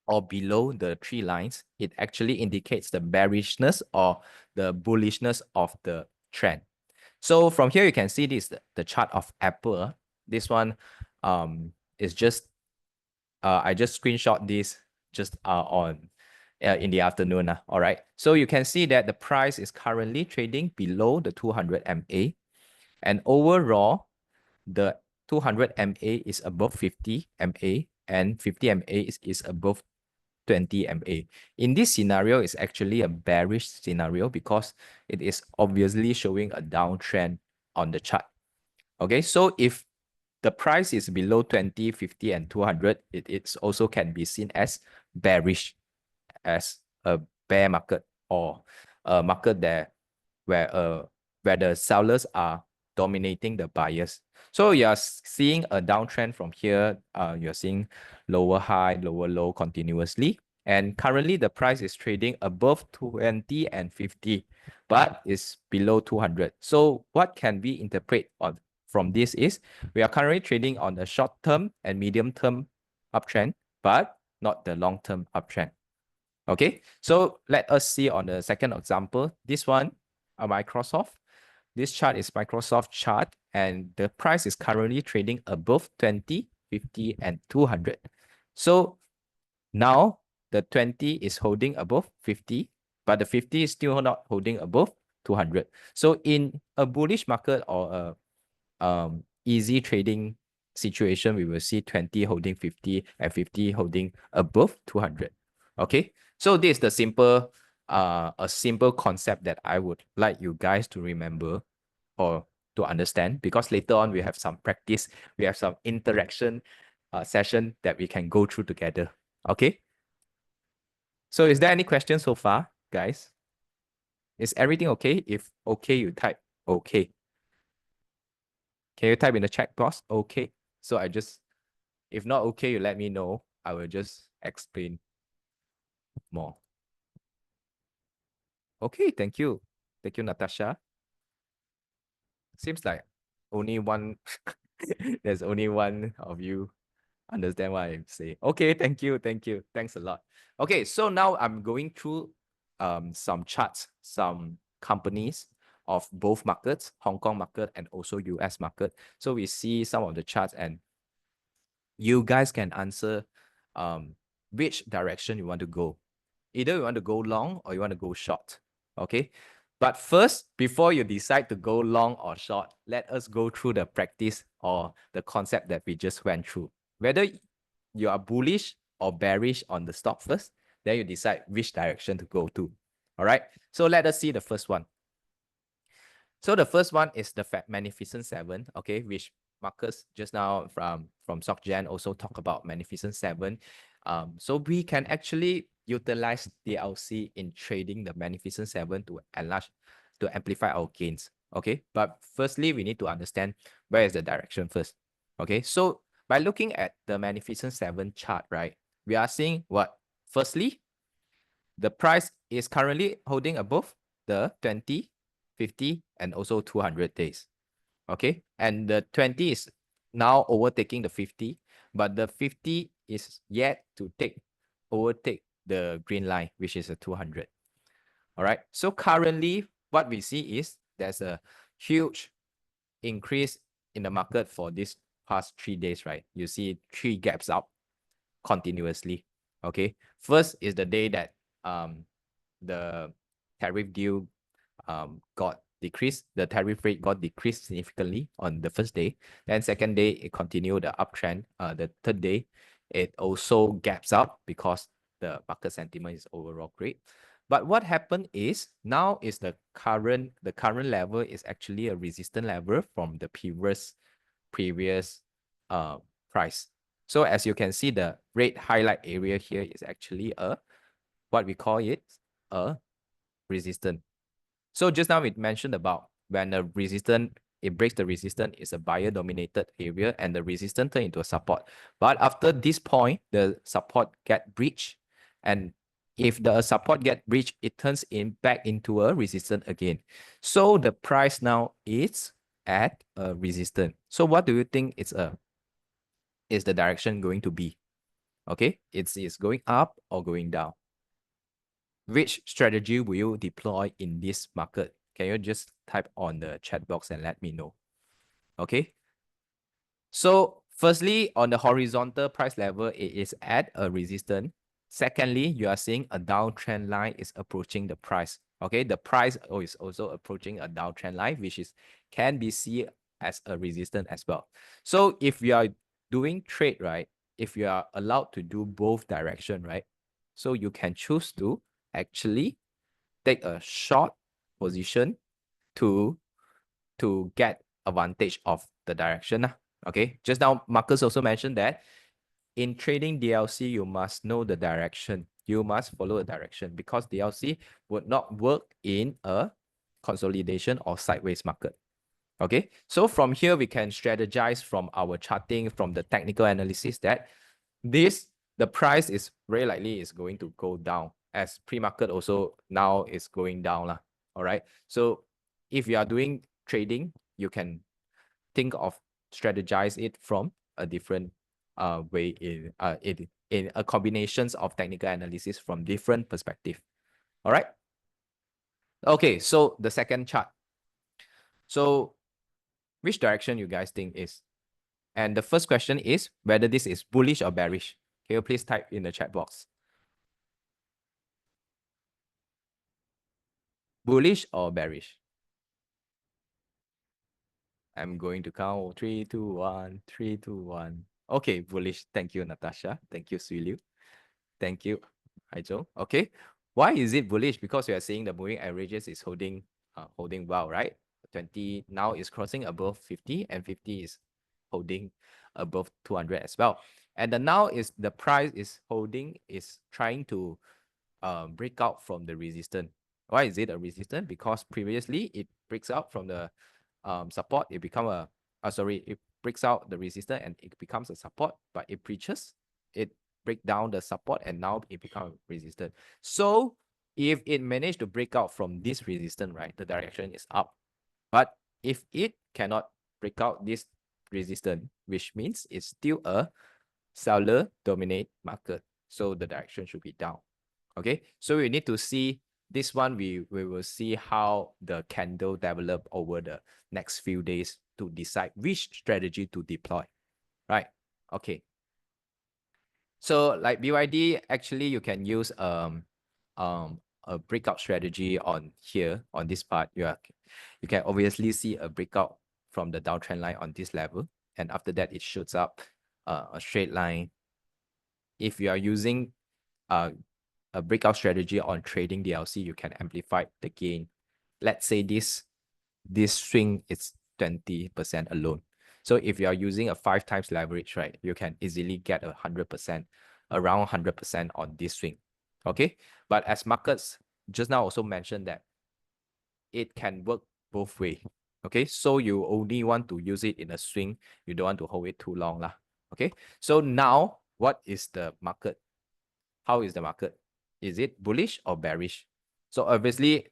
or below the three lines, it actually indicates the bearishness or the bullishness of the trend. So from here, you can see this, the chart of Apple. This one is just, I just screenshot this just on in the afternoon. All right. So you can see that the price is currently trading below the 200 MA. And overall, the 200 MA is above 50 MA and 50 MA is above 20 MA. In this scenario, it's actually a bearish scenario because it is obviously showing a downtrend on the chart. Okay, so if the price is below 20, 50, and 200, it also can be seen as bearish, as a bear market or a market there where the sellers are dominating the buyers. So you're seeing a downtrend from here. You're seeing lower high, lower low continuously. And currently the price is trading above 20 and 50, but is below 200. So what can we interpret from this is we are currently trading on the short-term and medium-term uptrend, but not the long-term uptrend. Okay, so let us see on the second example. This one, Microsoft. This chart is Microsoft chart, and the price is currently trading above 20, 50, and 200. So now the 20 is holding above 50, but the 50 is still not holding above 200. So in a bullish market or a easy trading situation, we will see 20 holding 50 and 50 holding above 200. Okay, so this is the simple a simple concept that I would like you guys to remember or to understand, because later on we have some practice, we have some interaction session that we can go through together. Okay, so is there any questions so far, guys? Is everything okay? If okay, you type okay. Can you type in the chat box? Okay. So I just, if not okay, you let me know. I will just explain more. Okay, thank you. Thank you, Natasha. Seems like only one, there's only one of you understand what I'm saying. Okay, thank you, thank you. Thanks a lot. Okay, so now I'm going through some charts, some companies of both markets, Hong Kong market and also US market. So we see some of the charts and you guys can answer which direction you want to go. Either you want to go long or you want to go short. Okay. But first, before you decide to go long or short, let us go through the practice or the concept that we just went through. Whether you are bullish or bearish on the stock first, then you decide which direction to go to. All right. So let us see the first one. So the first one is the Magnificent Seven, okay, which Marcus just now from SocGen also talk about Magnificent Seven. So we can actually utilize DLC in trading the Magnificent Seven to enlarge, to amplify our gains. Okay, but firstly, we need to understand where is the direction first. Okay, so by looking at the Magnificent Seven chart, right, we are seeing what? Firstly, the price is currently holding above the 20, 50, and also 200 days. Okay, and the 20 is now overtaking the 50, but the 50 is yet to overtake the green line, which is a 200. All right, so currently what we see is there's a huge increase in the market for this past 3 days, right? You see 3 gaps up continuously. Okay, first is the day that the tariff deal got decreased, the tariff rate got decreased significantly on the first day. Then second day, it continued the uptrend. The third day, it also gaps up because the market sentiment is overall great. But what happened is now is the current level is actually a resistance level from the previous price. So as you can see, the red highlight area here is actually a what we call it a resistance. So just now we mentioned about when the resistance, it breaks the resistance, it's a buyer dominated area and the resistance turn into a support. But after this point, the support get breached, and if the support get breached, it turns back into a resistance again. So the price now is at a resistance. So what do you think is the direction going to be? Okay, it's going up or going down. Which strategy will you deploy in this market? Can you just type on the chat box and let me know? Okay. So firstly, on the horizontal price level, it is at a resistance. Secondly, you are seeing a downtrend line is approaching the price. Okay, the price is also approaching a downtrend line, which can be seen as a resistance as well. So if you are doing trade, right, if you are allowed to do both direction, right, so you can choose to actually take a short position to get advantage of the direction. Okay, just now Marcus also mentioned that in trading DLC, you must know the direction. You must follow a direction because DLC would not work in a consolidation or sideways market. Okay, so from here, we can strategize from our charting, from the technical analysis that the price is very likely is going to go down as pre-market also now is going down. All right, so if you are doing trading, you can think of strategize it from a different way in a combinations of technical analysis from different perspective. All right. Okay, so the second chart. So which direction you guys think is? And the first question is whether this is bullish or bearish. Can you please type in the chat box? Bullish or bearish? I'm going to count 3, 2, 1, 3, 2, 1. Okay, bullish. Thank you, Natasha. Thank you, Sui Liu. Thank you, Haijo. Okay, why is it bullish? Because we are seeing the moving averages is holding well, right? 20 now is crossing above 50 and 50 is holding above 200 as well. And now is the price is trying to break out from the resistance. Why is it a resistance? Because previously it breaks out from the support, it become it breaks out the resistance and it becomes a support, but it breaches, it break down the support and now it becomes resistant. So if it managed to break out from this resistance, right, the direction is up. But if it cannot break out this resistance, which means it's still a seller dominate market, so the direction should be down. Okay, so we need to see this one. We will see how the candle develop over the next few days to decide which strategy to deploy, right? Okay, so like BYD, actually you can use a breakout strategy on here on this part. You can obviously see a breakout from the downtrend line on this level, and after that it shoots up a straight line. If you are using a breakout strategy on trading DLC, you can amplify the gain. Let's say this swing is 20% alone. So if you are using a 5 times leverage, right, you can easily get 100%, around 100% on this swing. Okay, but as markets just now also mentioned that it can work both ways. Okay, so you only want to use it in a swing, you don't want to hold it too long lah. Okay, so now what is the market? How is the market? Is it bullish or bearish? So obviously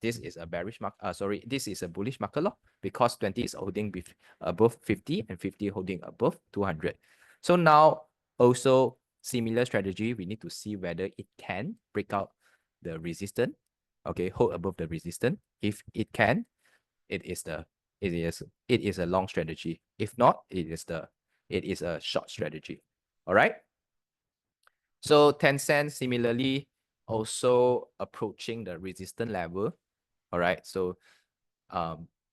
this is a bearish market. This is a bullish market law because 20 is holding above 50 and 50 holding above 200. So now also similar strategy, we need to see whether it can break out the resistance. Okay, hold above the resistance. If it can, it is a long strategy. If not, it is a short strategy. All right. So Tencent similarly also approaching the resistance level. All right, so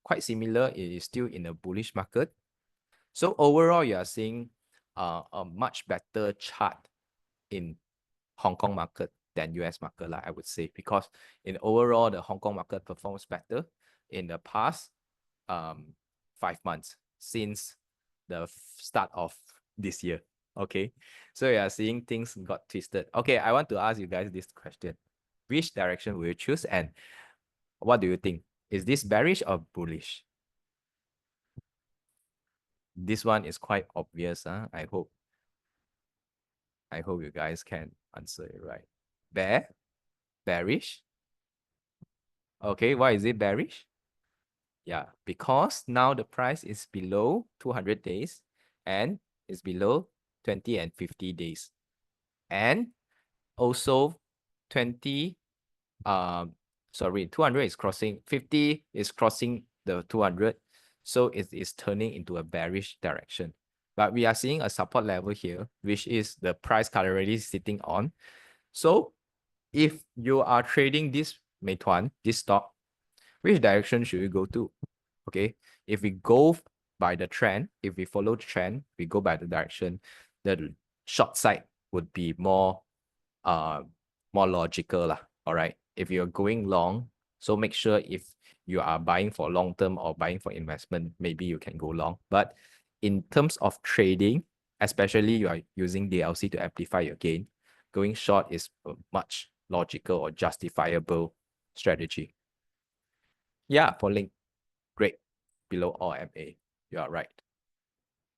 quite similar. It is still in a bullish market. So overall, you are seeing a much better chart in Hong Kong market than US market, like I would say, because in overall the Hong Kong market performs better in the past 5 months since the start of this year. Okay, so you are seeing things got twisted. Okay, I want to ask you guys this question: which direction will you choose, and what do you think? Is this bearish or bullish? This one is quite obvious. I hope you guys can answer it right. Bearish. Okay, why is it bearish? Yeah, because now the price is below 200 days and is below 20 and 50 days. and also 20, 200 is crossing, 50 is crossing the 200. So it is turning into a bearish direction. But we are seeing a support level here, which is the price currently sitting on. So if you are trading this Meituan, this stock, which direction should we go to? Okay, if we go by the trend, if we follow the trend, we go by the direction, the short side would be more logical lah. All right, if you're going long, so make sure if you are buying for long term or buying for investment, maybe you can go long. But in terms of trading, especially you are using DLC to amplify your gain, going short is a much logical or justifiable strategy. Yeah, for Link, great. Below all MA, you are right.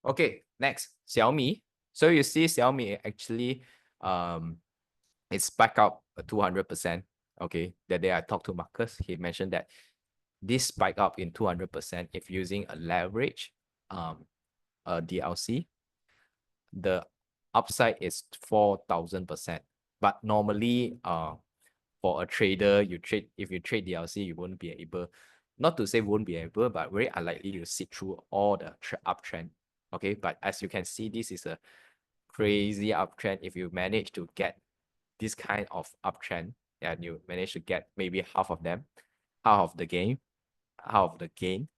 Okay, next, Xiaomi. So you see Xiaomi actually, it spiked up 200%. Okay, that day I talked to Marcus, he mentioned that this spike up in 200% if using a leverage, a DLC, the upside is 4,000%. But normally, for a trader, if you trade DLC, you won't be able, not to say won't be able, but very unlikely to see through all the uptrend. Okay, but as you can see, this is a crazy uptrend. If you manage to get this kind of uptrend and you manage to get maybe half of them, half of the gain,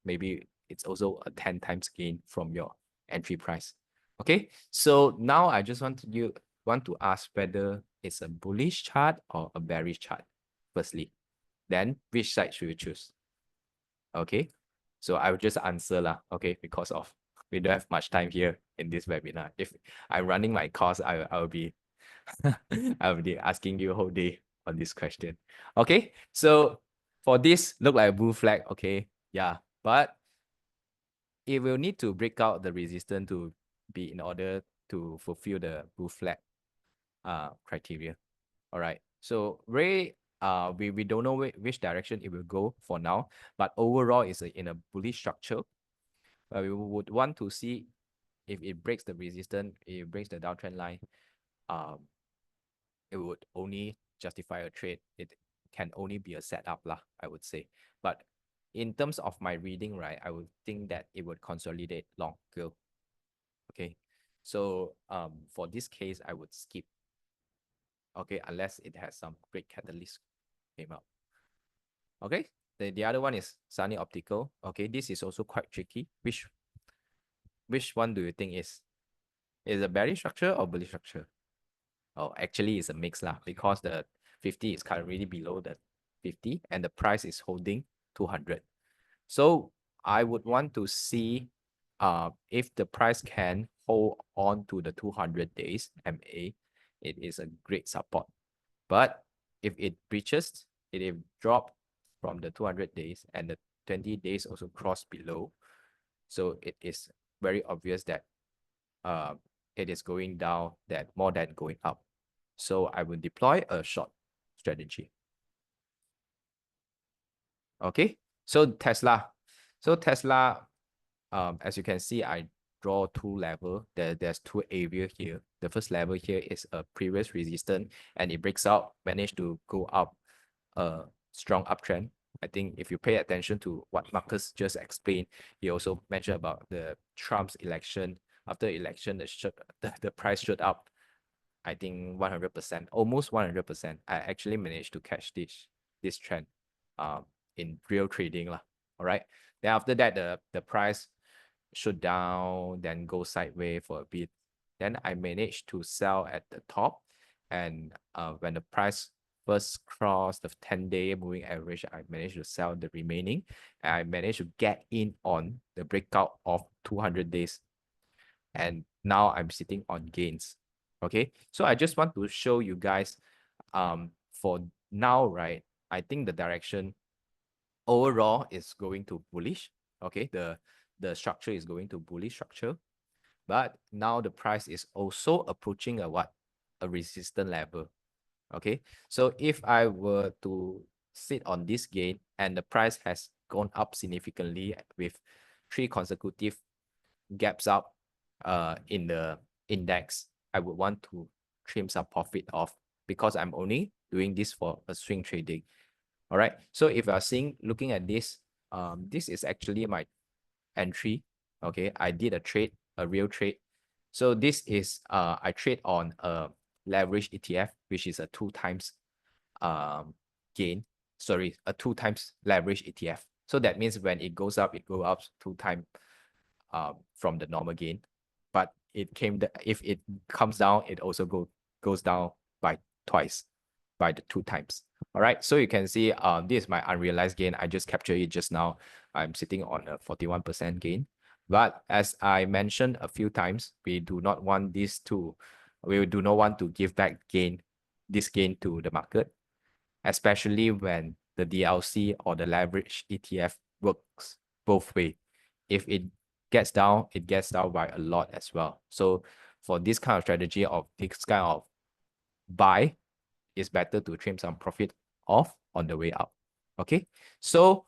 maybe it's also a 10 times gain from your entry price. Okay, so now I just want to ask whether it's a bullish chart or a bearish chart, firstly. Then which side should you choose? Okay, so I will just answer lah, okay, because of we don't have much time here in this webinar. If I'm running my course, I will be I will be asking you a whole day on this question. Okay, so for this, look like a bull flag, okay, yeah, but it will need to break out the resistance to be in order to fulfill the bull flag criteria. All right, so we don't know which direction it will go for now, but overall it's in a bullish structure. We would want to see if it breaks the resistance, if it breaks the downtrend line, it would only justify a trade. It can only be a setup lah, I would say. But in terms of my reading, right, I would think that it would consolidate long go. Okay, so for this case, I would skip. Okay, unless it has some great catalyst came out. Okay, the other one is Sunny Optical. Okay, this is also quite tricky. Which one do you think is a bearish structure or bullish structure? Oh, actually it's a mix lah, because the 50 is currently below the 50 and the price is holding 200. So I would want to see if the price can hold on to the 200 days MA, it is a great support. But if it breaches, it drop from the 200 days and the 20 days also cross below. So it is very obvious that it is going down more than going up. So I will deploy a short strategy. Okay, so Tesla. As you can see, I draw two levels. There's two areas here. The first level here is a previous resistance, and it breaks out, managed to go up a strong uptrend. I think if you pay attention to what Marcus just explained, he also mentioned about the Trump's election. After election, the price shot up, I think 100%, almost 100%. I actually managed to catch this trend in real trading lah. All right. Then after that, the price shoot down, then go sideways for a bit. Then I managed to sell at the top, and when the price first crossed the 10-day moving average, I managed to sell the remaining, and I managed to get in on the breakout of 200 days. And now I'm sitting on gains. Okay, so I just want to show you guys for now, right, I think the direction overall is going to bullish. Okay, the structure is going to bullish structure, but now the price is also approaching a resistance level. Okay, so if I were to sit on this gain and the price has gone up significantly with 3 consecutive gaps up in the index, I would want to trim some profit off because I'm only doing this for a swing trading. All right. So if you are looking at this, this is actually my entry. Okay, I did a trade, a real trade. So this is I trade on a leverage ETF, which is a 2 times gain. Sorry, a 2 times leverage ETF. So that means when it goes up 2 times from the normal gain. But if it comes down, it also goes down by twice, by the 2 times. All right, so you can see this is my unrealized gain. I just captured it just now. I'm sitting on a 41% gain. But as I mentioned a few times, we do not want to give back this gain to the market, especially when the DLC or the leverage ETF works both ways. If it gets down by a lot as well. So for this kind of strategy of this kind of buy, it's better to trim some profit off on the way up. Okay, so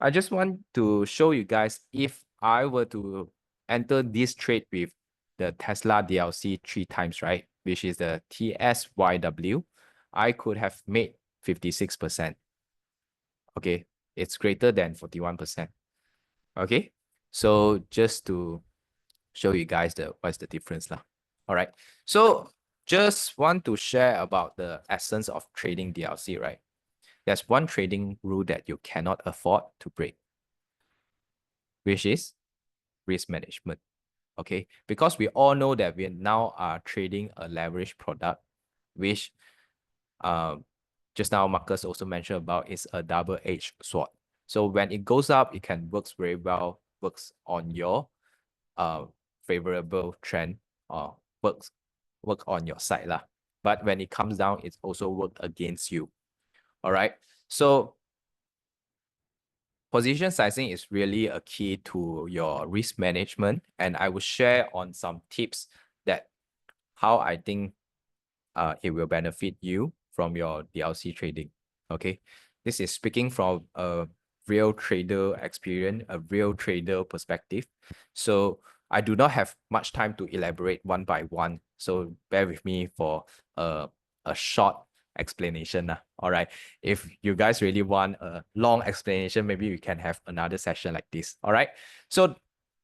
I just want to show you guys, if I were to enter this trade with the Tesla DLC 3 times, right, which is the TSYW, I could have made 56%. Okay, it's greater than 41%. Okay, so just to show you guys what's the difference lah. All right, so just want to share about the essence of trading DLC, right? There's one trading rule that you cannot afford to break, which is risk management. Okay, because we all know that we now are trading a leverage product, which just now Marcus also mentioned about, is a double-edged sword. So when it goes up, it can works very well, works on your favorable trend, or work on your side lah. But when it comes down, it's also work against you. All right, so position sizing is really a key to your risk management, and I will share on some tips that how I think it will benefit you from your DLC trading. Okay, this is speaking from a real trader experience, a real trader perspective. So I do not have much time to elaborate one by one, so bear with me for a short explanation. All right, if you guys really want a long explanation, maybe we can have another session like this. All right, so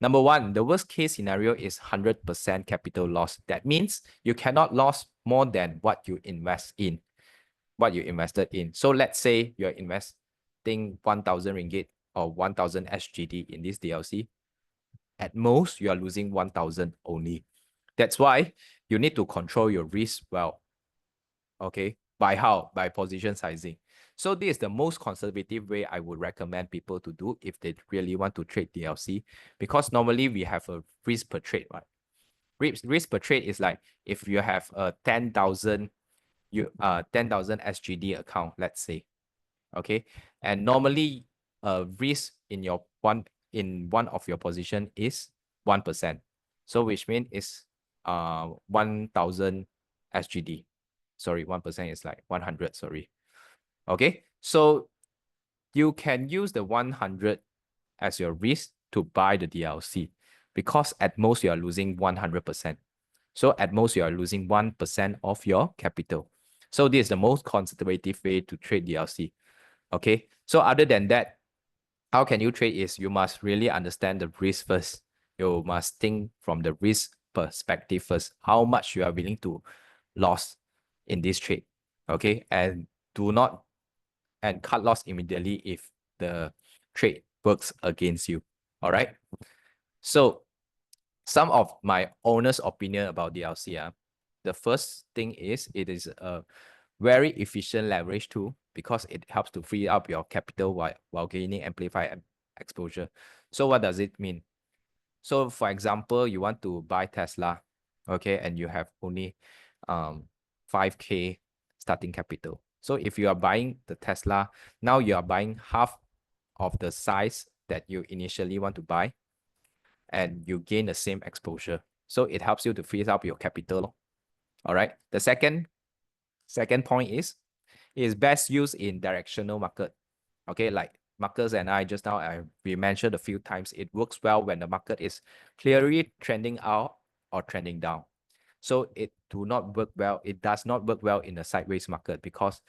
number one, the worst case scenario is 100% capital loss. That means you cannot lose more than what you invested in. So let's say you're investing 1,000 ringgit or 1,000 SGD in this DLC. At most, you are losing 1,000 only. That's why you need to control your risk well. Okay, by how? By position sizing. So this is the most conservative way I would recommend people to do if they really want to trade DLC, because normally we have a risk per trade, right? Risk per trade is like if you have a 10,000 SGD account, let's say, okay, and normally risk in one of your position is 1%. So which means it's 1,000 SGD. Sorry, 1% is like 100, sorry. Okay, so you can use the 100 as your risk to buy the DLC, because at most you are losing 100%. So at most you are losing 1% of your capital. So this is the most conservative way to trade DLC. Okay, so other than that, how can you trade is you must really understand the risk first. You must think from the risk perspective first, how much you are willing to lose in this trade. Okay, and cut loss immediately if the trade works against you. All right, so some of my owner's opinion about DLC. The first thing is it is a very efficient leverage tool because it helps to free up your capital while gaining amplified exposure. So what does it mean? So for example, you want to buy Tesla, okay, and you have only 5K starting capital. So if you are buying the Tesla, now you are buying half of the size that you initially want to buy, and you gain the same exposure. So it helps you to free up your capital. All right. The second point is best used in directional market. Okay, like Marcus and I just now, we mentioned a few times, it works well when the market is clearly trending out or trending down. So it do not work well. It does not work well in a sideways market because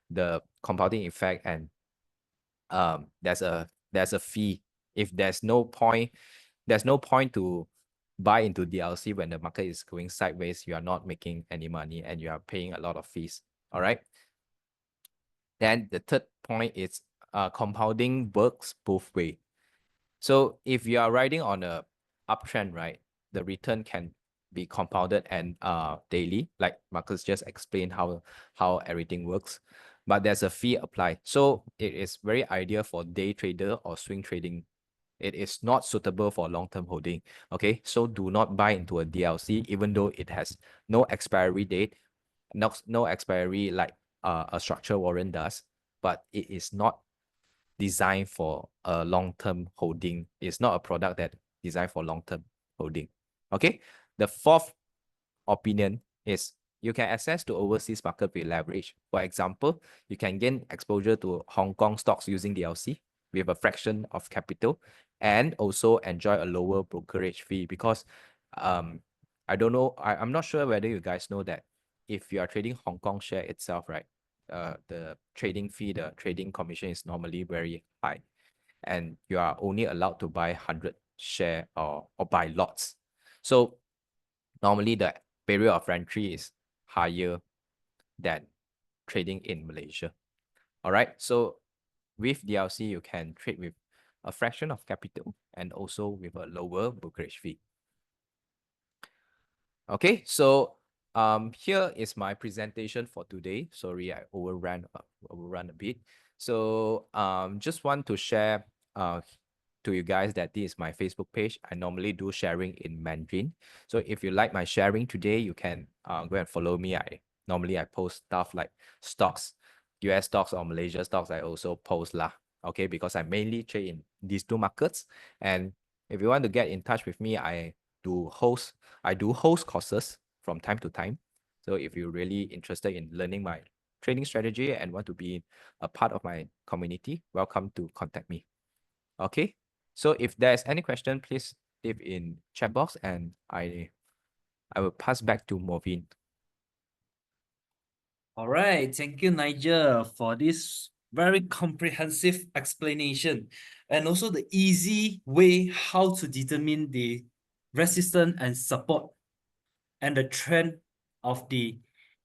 the compounding effect and there's a fee. If there's no point to buy into DLC when the market is going sideways. You are not making any money and you are paying a lot of fees. All right. Then the third point is compounding works both way. So if you are riding on a uptrend, right, the return can be compounded and daily, like Marcus just explained how everything works. But there's a fee applied. So it is very ideal for day trader or swing trading. It is not suitable for long-term holding. Okay, so do not buy into a DLC, even though it has no expiry date, no expiry like a structured warrant does, but it is not designed for a long-term holding. It's not a product that designed for long-term holding. Okay, the fourth opinion is you can access to overseas market with leverage. For example, you can gain exposure to Hong Kong stocks using DLC with a fraction of capital and also enjoy a lower brokerage fee because I don't know, I'm not sure whether you guys know that if you are trading Hong Kong share itself, right, the trading fee, the trading commission is normally very high and you are only allowed to buy 100 share or buy lots. So normally the barrier of entry is higher than trading in Malaysia. All right, so with DLC, you can trade with a fraction of capital and also with a lower brokerage fee. Okay, so here is my presentation for today. Sorry, I overran a bit. So just want to share to you guys that this is my Facebook page. I normally do sharing in Mandarin. So if you like my sharing today, you can go and follow me. Normally I post stuff like stocks, US stocks or Malaysia stocks. I also post lah. Okay, because I mainly trade in these two markets. And if you want to get in touch with me, I do host courses from time to time. So if you're really interested in learning my trading strategy and want to be a part of my community, welcome to contact me. Okay, so if there's any question, please leave in chat box and I will pass back to Movin. All right, thank you, Nigel, for this very comprehensive explanation and also the easy way how to determine the resistance and support and the trend of the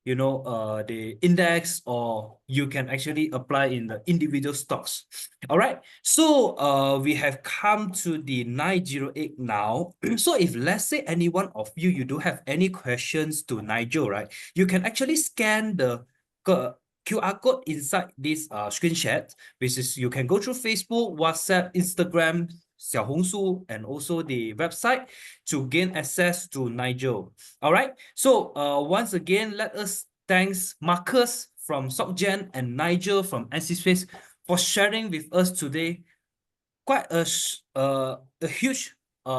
the index, or you can actually apply in the individual stocks. All right, so we have come to the 908 now. So if let's say any one of you do have any questions to Nigel, right, you can actually scan the QR code inside this screen chat, which is you can go through Facebook, WhatsApp, Instagram, Xiaohongshu, and also the website to gain access to Nigel. All right. So once again, let us thanks Marcus from SocGen and Nigel from NCSpace for sharing with us today quite a huge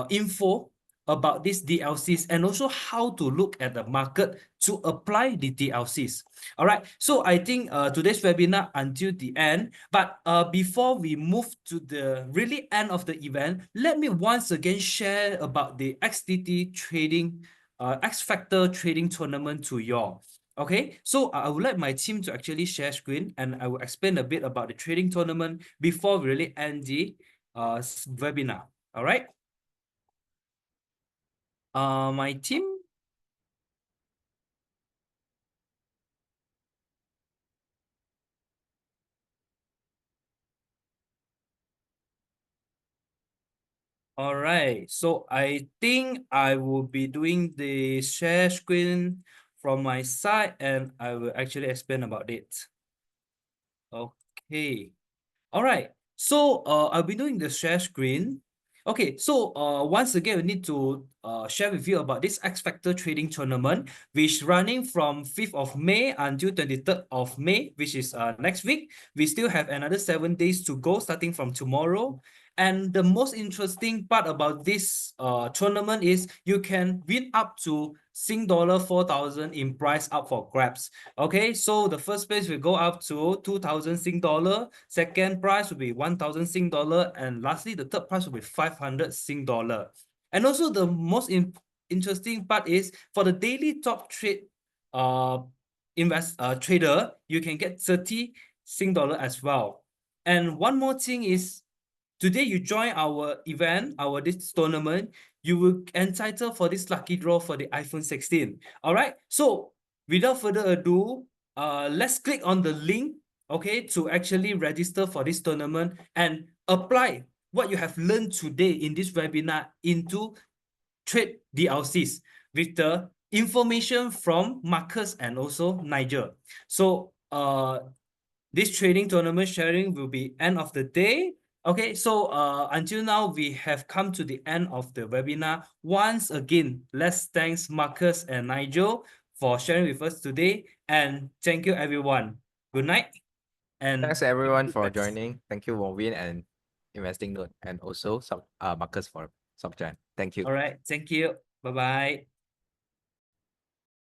info about these DLCs and also how to look at the market to apply the DLCs. All right, so I think today's webinar until the end, but before we move to the really end of the event, let me once again share about the XTT trading, X Factor trading tournament to you all. Okay, so I would like my team to actually share screen and I will explain a bit about the trading tournament before we really end the webinar. All right. My team. All right. So I think I will be doing the share screen from my side and I will actually explain about it. Okay. All right. So I'll be doing the share screen. Okay, so once again, we need to share with you about this X Factor trading tournament, which is running from 5th of May until 23rd of May, which is next week. We still have another 7 days to go, starting from tomorrow. And the most interesting part about this tournament is you can win up to Sing dollar 4,000 in price up for grabs. Okay, so the first place will go up to 2,000 Sing dollar, second prize will be 1,000 Sing dollar, and lastly, the third prize will be 500 Sing dollar. And also the most interesting part is for the daily top trade trader, you can get 30 Sing dollar as well. And one more thing is, today you join our event, this tournament, you will entitle for this lucky draw for the iPhone 16. All right. So without further ado, let's click on the link, okay, to actually register for this tournament and apply what you have learned today in this webinar into trade DLCs with the information from Marcus and also Nigel. So this trading tournament sharing will be end of the day. Okay, so until now, we have come to the end of the webinar. Once again, let's thanks Marcus and Nigel for sharing with us today. And thank you, everyone. Good night. And Thanks everyone for Thanks. joining. Thank you, Warwin and Investing Note, and also Marcus for SocGen. Thank you. All right, thank you. Bye-bye.